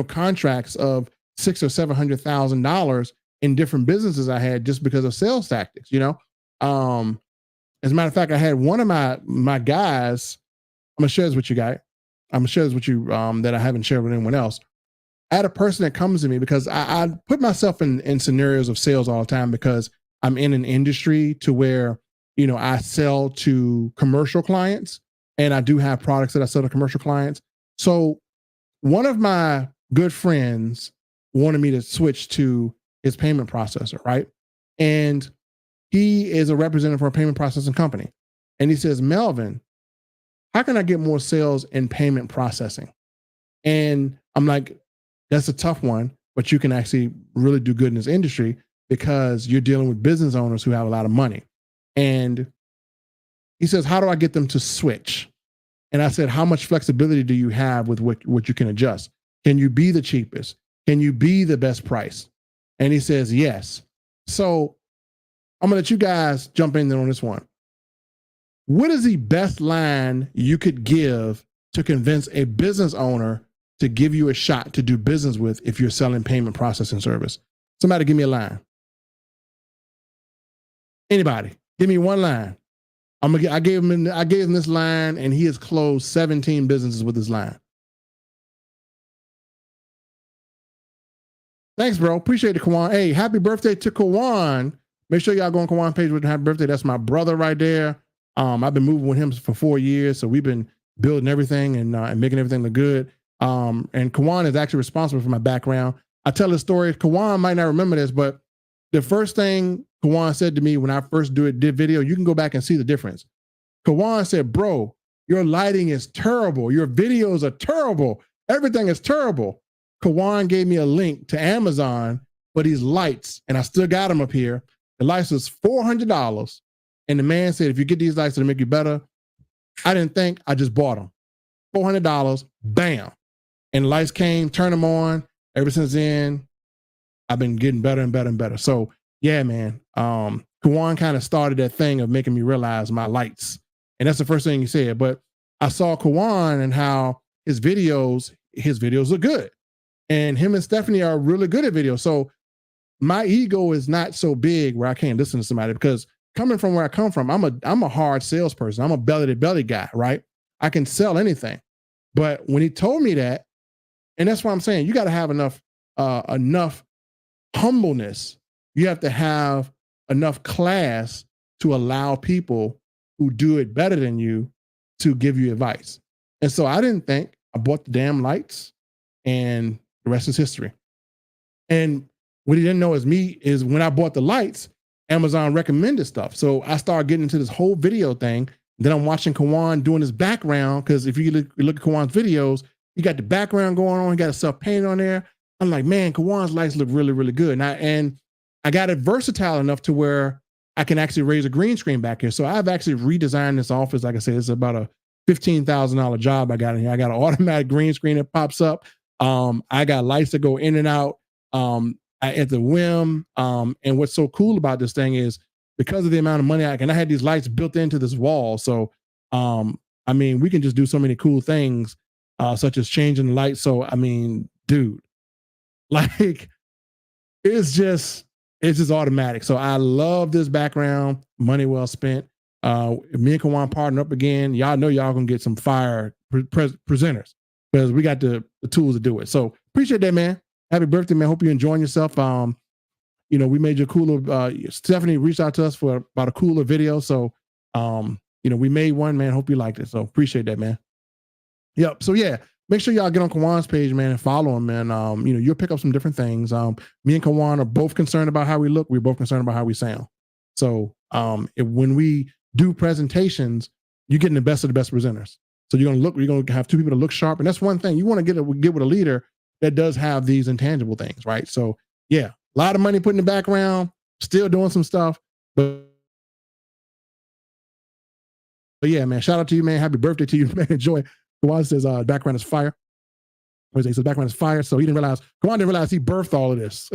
contracts of $600,000 or $700,000 in different businesses I had just because of sales tactics. As a matter of fact, I had one of my guys. I'm gonna share this with you, guy. I'm gonna share this with you that I haven't shared with anyone else. I had a person that comes to me because I put myself in scenarios of sales all the time because I'm in an industry to where I sell to commercial clients, and I do have products that I sell to commercial clients. So one of my good friends wanted me to switch to his payment processor, right? And he is a representative for a payment processing company. And he says, Melvin, how can I get more sales in payment processing? And I'm like, that's a tough one, but you can actually really do good in this industry because you're dealing with business owners who have a lot of money. And he says, how do I get them to switch? And I said, how much flexibility do you have with what you can adjust? Can you be the cheapest? Can you be the best price? And he says, yes. So I'm going to let you guys jump in there on this one. What is the best line you could give to convince a business owner to give you a shot to do business with if you're selling payment processing service? Somebody give me a line. Anybody, give me one line. I gave him this line, and he has closed 17 businesses with this line. Thanks, bro. Appreciate it, Kawan. Hey, happy birthday to Kawan. Make sure y'all go on Kawan page with happy birthday. That's my brother right there. I've been moving with him for 4 years, so we've been building everything and making everything look good. And Kawan is actually responsible for my background. I tell this story. Kawan might not remember this, but the first thing Kawan said to me when I first did video, you can go back and see the difference. Kawan said, bro, your lighting is terrible. Your videos are terrible. Everything is terrible. Kawan gave me a link to Amazon for these lights, and I still got them up here. The lights was $400. And the man said, if you get these lights, it'll make you better. I didn't think, I just bought them. $400, bam. And the lights came, turned them on. Ever since then, I've been getting better and better and better. So yeah, man. Kawan kind of started that thing of making me realize my lights. And that's the first thing he said. But I saw Kawan and how his videos look good. And him and Stephanie are really good at videos. So my ego is not so big where I can't listen to somebody, because coming from where I come from, I'm a hard salesperson. I'm a belly to belly guy, right? I can sell anything. But when he told me that, and that's why I'm saying you got to have enough humbleness. You have to have enough class to allow people who do it better than you to give you advice. And so I didn't think, I bought the damn lights, and the rest is history. And what he didn't know is when I bought the lights, Amazon recommended stuff. So I started getting into this whole video thing. Then I'm watching Kawan doing his background, because if you look at Kawan's videos, you got the background going on, you got a self-paint on there. I'm like, man, Kawan's lights look really, really good. And I got it versatile enough to where I can actually raise a green screen back here. So I've actually redesigned this office. Like I said, it's about a $15,000 job I got in here. I got an automatic green screen that pops up. I got lights that go in and out at the whim. And what's so cool about this thing is, because of the amount of money I had these lights built into this wall. So, I mean, we can just do so many cool things, such as changing the lights. So, I mean, dude, like, it's just automatic. So I love this background. Money well spent. Me and Kawan partner up again. Y'all know y'all gonna get some fire presenters, because we got the tools to do it. So appreciate that, man. Happy birthday, man. Hope you're enjoying yourself. You know, we made you a cooler. Stephanie reached out to us for about a cooler video. So, you know, we made one, man. Hope you liked it. So appreciate that, man. Yep. So yeah, make sure y'all get on Kawan's page, man, and follow him, man. You know, you'll pick up some different things. Me and Kawan are both concerned about how we look. We're both concerned about how we sound. So when we do presentations, you're getting the best of the best presenters. So you're going to have two people to look sharp. And that's one thing you want to get with a leader that does have these intangible things, right? So yeah, a lot of money put in the background, still doing some stuff. But yeah, man, shout out to you, man. Happy birthday to you, man. Enjoy. Kawan says background is fire. He says background is fire. So Kawan didn't realize he birthed all of this.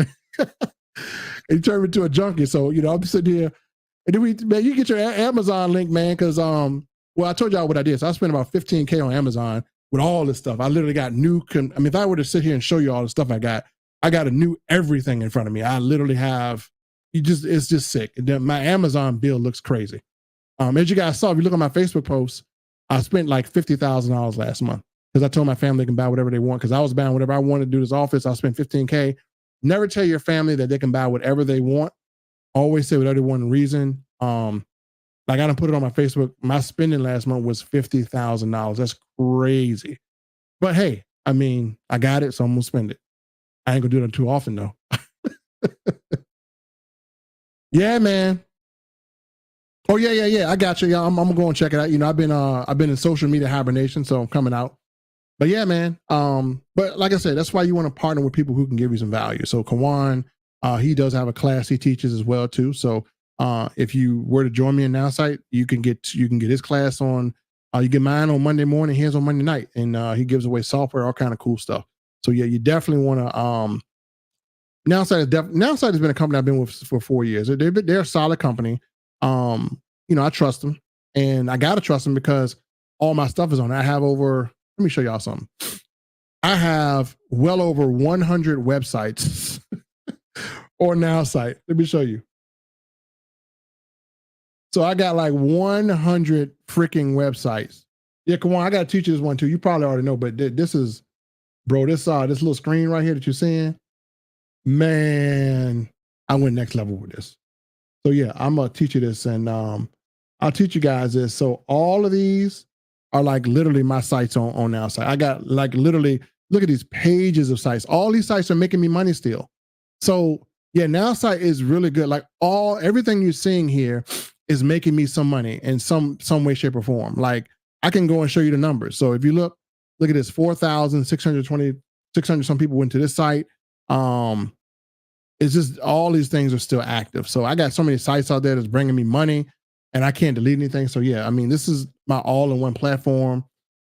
He turned into a junkie. So, you know, I'm sitting here. And then man, you get your Amazon link, man, because well, I told y'all what I did. So I spent about $15K on Amazon with all this stuff. I literally got if I were to sit here and show you all the stuff I got a new everything in front of me. I literally have, it's just sick. My Amazon bill looks crazy. As you guys saw, if you look at my Facebook posts, I spent like $50,000 last month, because I told my family they can buy whatever they want, because I was buying whatever I wanted to do this office. I spent $15K. Never tell your family that they can buy whatever they want. Always say whatever they want and reason. Like I done put it on my Facebook. My spending last month was $50,000. That's crazy. But hey, I mean, I got it, so I'm gonna spend it. I ain't gonna do that too often though. Yeah, man. Oh yeah. I got you. Yeah, I'm gonna go and check it out. You know, I've been in social media hibernation, so I'm coming out. But yeah, man. But like I said, that's why you want to partner with people who can give you some value. So Kawan, he does have a class he teaches as well too. So if you were to join me in NowSite, you can get his class on. You get mine on Monday morning, his on Monday night, and he gives away software, all kind of cool stuff. So yeah, you definitely want to. NowSite has been a company I've been with for 4 years. They're a solid company. You know, I trust them, and I gotta trust them because all my stuff is on it. I have over. Let me show y'all something. I have well over 100 websites or NowSite. Let me show you. So I got like 100 freaking websites. Yeah, come on. I got to teach you this one too. You probably already know, but this is, bro, this little screen right here that you're seeing, man, I went next level with this. So yeah, I'm going to teach you this, and I'll teach you guys this. So all of these are like literally my sites on NowSite. I got like literally, look at these pages of sites. All these sites are making me money still. So yeah, NowSite is really good. Like everything you're seeing here is making me some money in some way, shape, or form. Like I can go and show you the numbers. So if you look at this, 600 some people went to this site. It's just all these things are still active. So I got so many sites out there that's bringing me money. and I can't delete anything. So yeah, I mean, this is my all-in-one platform.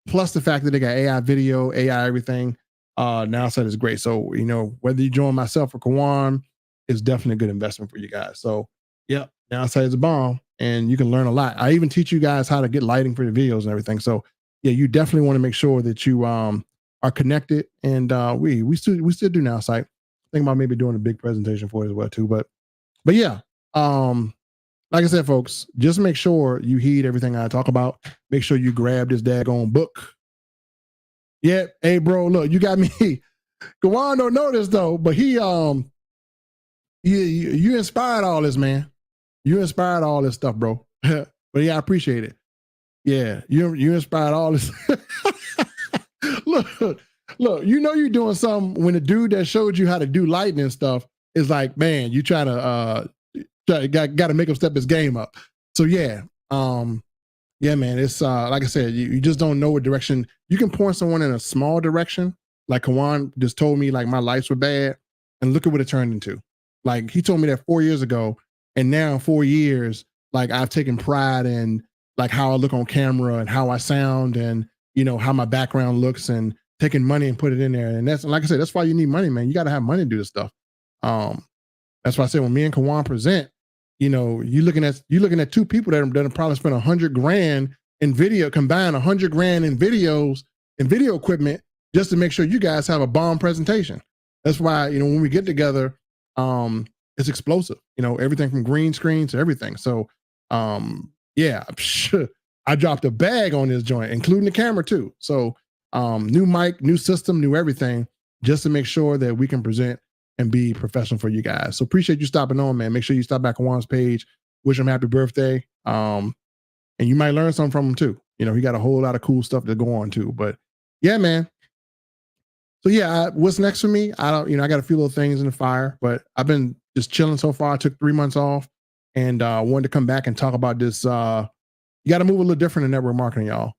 Plus the fact that they got AI video, AI everything. NowSite is great. So whether you join myself or Kawan, it's definitely a good investment for you guys. So yeah, NowSite is a bomb, and you can learn a lot. I even teach you guys how to get lighting for your videos and everything. So yeah, you definitely want to make sure that you are connected. And we still do NowSite. Think about maybe doing a big presentation for it as well too. But yeah, like I said, folks, just make sure you heed everything I talk about. Make sure you grab this daggone book. Yeah, hey bro, look, you got me. Kawan don't know this though, but you inspired all this, man. You inspired all this stuff, bro. But yeah, I appreciate it. Yeah, you inspired all this. look, you're doing something when the dude that showed you how to do lighting and stuff is like, man, you trying to got to make him step his game up. So yeah, yeah, man, it's like I said, you just don't know what direction. You can point someone in a small direction, like Kawan just told me, like my lights were bad, and look at what it turned into. Like he told me that 4 years ago, and now in 4 years, like I've taken pride in like how I look on camera and how I sound, and how my background looks, and taking money and put it in there. And that's, like I said, that's why you need money, man. You got to have money to do this stuff. That's why I said when me and Kawan present, you're looking at two people that have probably spent $100,000 in video, combined $100,000 in videos and video equipment just to make sure you guys have a bomb presentation. That's why, when we get together, it's explosive, everything from green screen to everything. So, yeah, I dropped a bag on this joint, including the camera too. So, new mic, new system, new everything, just to make sure that we can present and be professional for you guys. So appreciate you stopping on, man. Make sure you stop back on Juan's page, wish him happy birthday. And you might learn something from him too. He got a whole lot of cool stuff to go on too. But yeah, man. So yeah, what's next for me? I don't, I got a few little things in the fire, but I've been just chilling so far. I took 3 months off, and wanted to come back and talk about this. You got to move a little different in network marketing, y'all.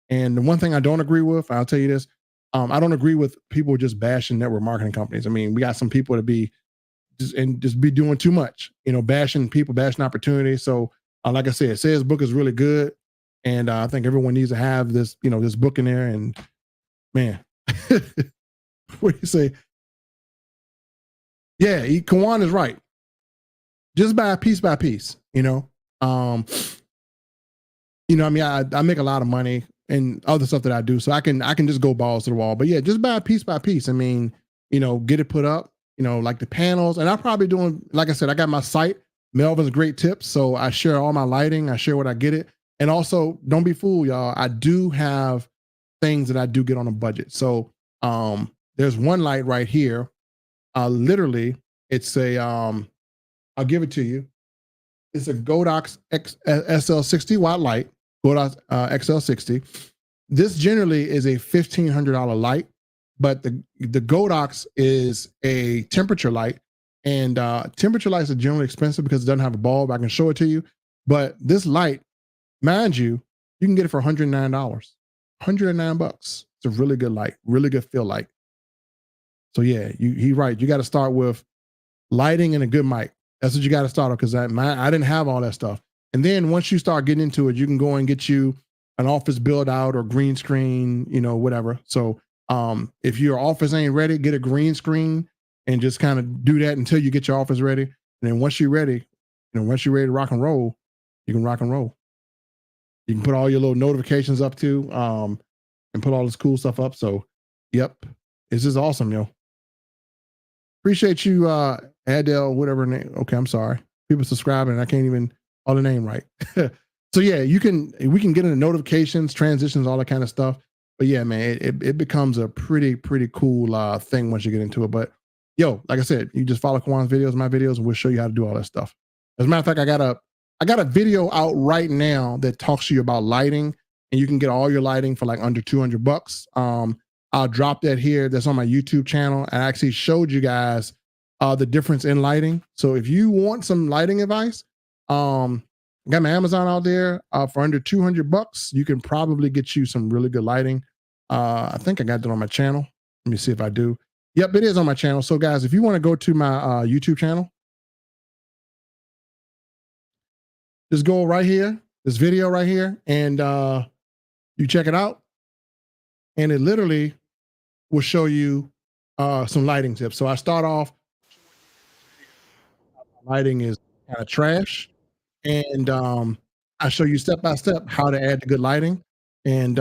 And the one thing I don't agree with, I'll tell you this, I don't agree with people just bashing network marketing companies. I mean, we got some people to be just be doing too much, bashing people, bashing opportunities. So, like I said, Say's book is really good, and I think everyone needs to have this, this book in there. And man, what do you say? Yeah, Kawan is right. Just by piece, I mean, I make a lot of money and other stuff that I do, so I can just go balls to the wall. But yeah, just by piece. I mean, get it put up, like the panels. And I'm probably doing, like I said, I got my site, Melvin's Great Tips. So I share all my lighting, I share what I get it. And also, don't be fooled, y'all. I do have things that I do get on a budget. So there's one light right here. Literally, it's a I'll give it to you. It's a Godox SL60 watt light. Godox XL60. This generally is a $1,500 light, but the Godox is a temperature light, and temperature lights are generally expensive because it doesn't have a bulb. I can show it to you, but this light, mind you, you can get it for $109. $109. It's a really good light, really good feel light. So yeah, he's right. You got to start with lighting and a good mic. That's what you got to start with, because I didn't have all that stuff. And then once you start getting into it, you can go and get you an office build out or green screen, whatever. So if your office ain't ready, get a green screen and just kind of do that until you get your office ready. And then once you're ready, once you're ready to rock and roll, you can rock and roll. You can put all your little notifications up too, and put all this cool stuff up. So, yep, this is awesome, yo. Appreciate you, Adele, whatever name. Okay, I'm sorry. People subscribing, and I can't even all the name right. So yeah, we can get into notifications, transitions, all that kind of stuff. But yeah, man, it becomes a pretty cool thing once you get into it. But yo, like I said, you just follow Kawan's videos, my videos, and we'll show you how to do all that stuff. As a matter of fact, I got a video out right now that talks to you about lighting, and you can get all your lighting for like under $200. I'll drop that here. That's on my YouTube channel. I actually showed you guys the difference in lighting. So if you want some lighting advice, got my Amazon out there for under $200. You can probably get you some really good lighting. I think I got that on my channel. Let me see if I do. Yep, it is on my channel. So guys, if you want to go to my YouTube channel, just go right here, this video right here, and you check it out, and it literally will show you some lighting tips. So I start off, lighting is kind of trash, and I show you step by step how to add the good lighting. And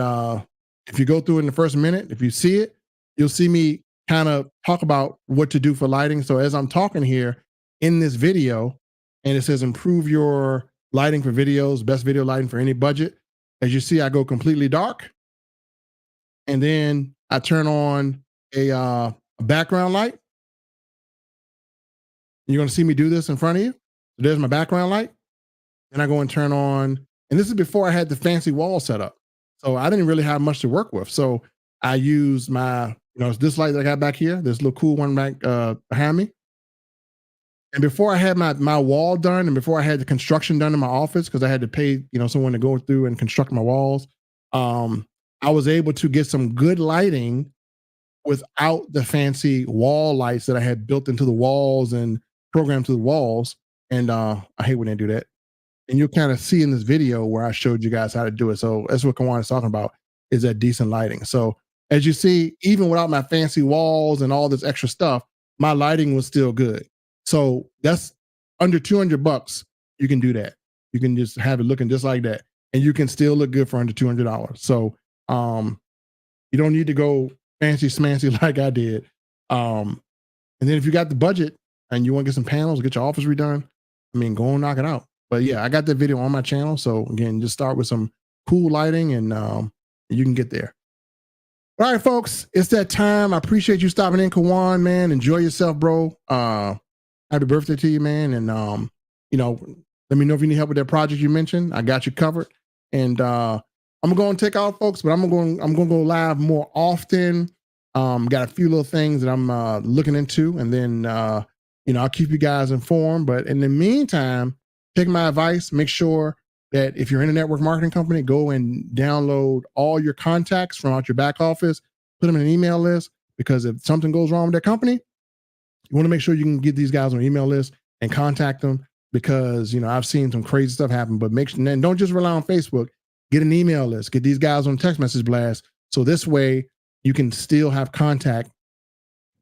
if you go through it in the first minute, if you see it, you'll see me kind of talk about what to do for lighting. So as I'm talking here in this video, and it says improve your lighting for videos, best video lighting for any budget. As you see, I go completely dark, and then I turn on a background light. You're going to see me do this in front of you. So there's my background light. And I go and turn on, and this is before I had the fancy wall set up. So I didn't really have much to work with. So I used my, this light that I got back here, this little cool one back behind me. And before I had my wall done, and before I had the construction done in my office, because I had to pay, someone to go through and construct my walls, I was able to get some good lighting without the fancy wall lights that I had built into the walls and programmed to the walls. And I hate when they do that. And you'll kind of see in this video where I showed you guys how to do it. So that's what Kawan is talking about, is that decent lighting. So as you see, even without my fancy walls and all this extra stuff, my lighting was still good. So that's under $200. You can do that. You can just have it looking just like that, and you can still look good for under $200. So you don't need to go fancy smancy like I did. And then if you got the budget and you want to get some panels, get your office redone, I mean, go and knock it out. But yeah, I got that video on my channel. So again, just start with some cool lighting, and you can get there. All right, folks, it's that time. I appreciate you stopping in, Kawan, man. Enjoy yourself, bro. Happy birthday to you, man. And let me know if you need help with that project you mentioned. I got you covered. And I'm gonna go and take out, folks, but I'm gonna go live more often. Got a few little things that I'm looking into, and then I'll keep you guys informed. But in the meantime, take my advice. Make sure that if you're in a network marketing company, go and download all your contacts from out your back office, put them in an email list, because if something goes wrong with that company, you want to make sure you can get these guys on an email list and contact them, because I've seen some crazy stuff happen. But and don't just rely on Facebook. Get an email list. Get these guys on text message blast. So this way you can still have contact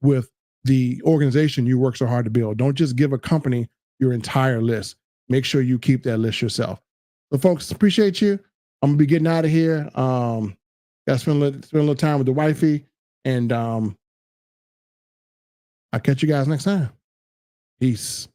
with the organization you work so hard to build. Don't just give a company your entire list. Make sure you keep that list yourself. So folks, appreciate you. I'm gonna be getting out of here. Got to spend a little time with the wifey, and I'll catch you guys next time. Peace.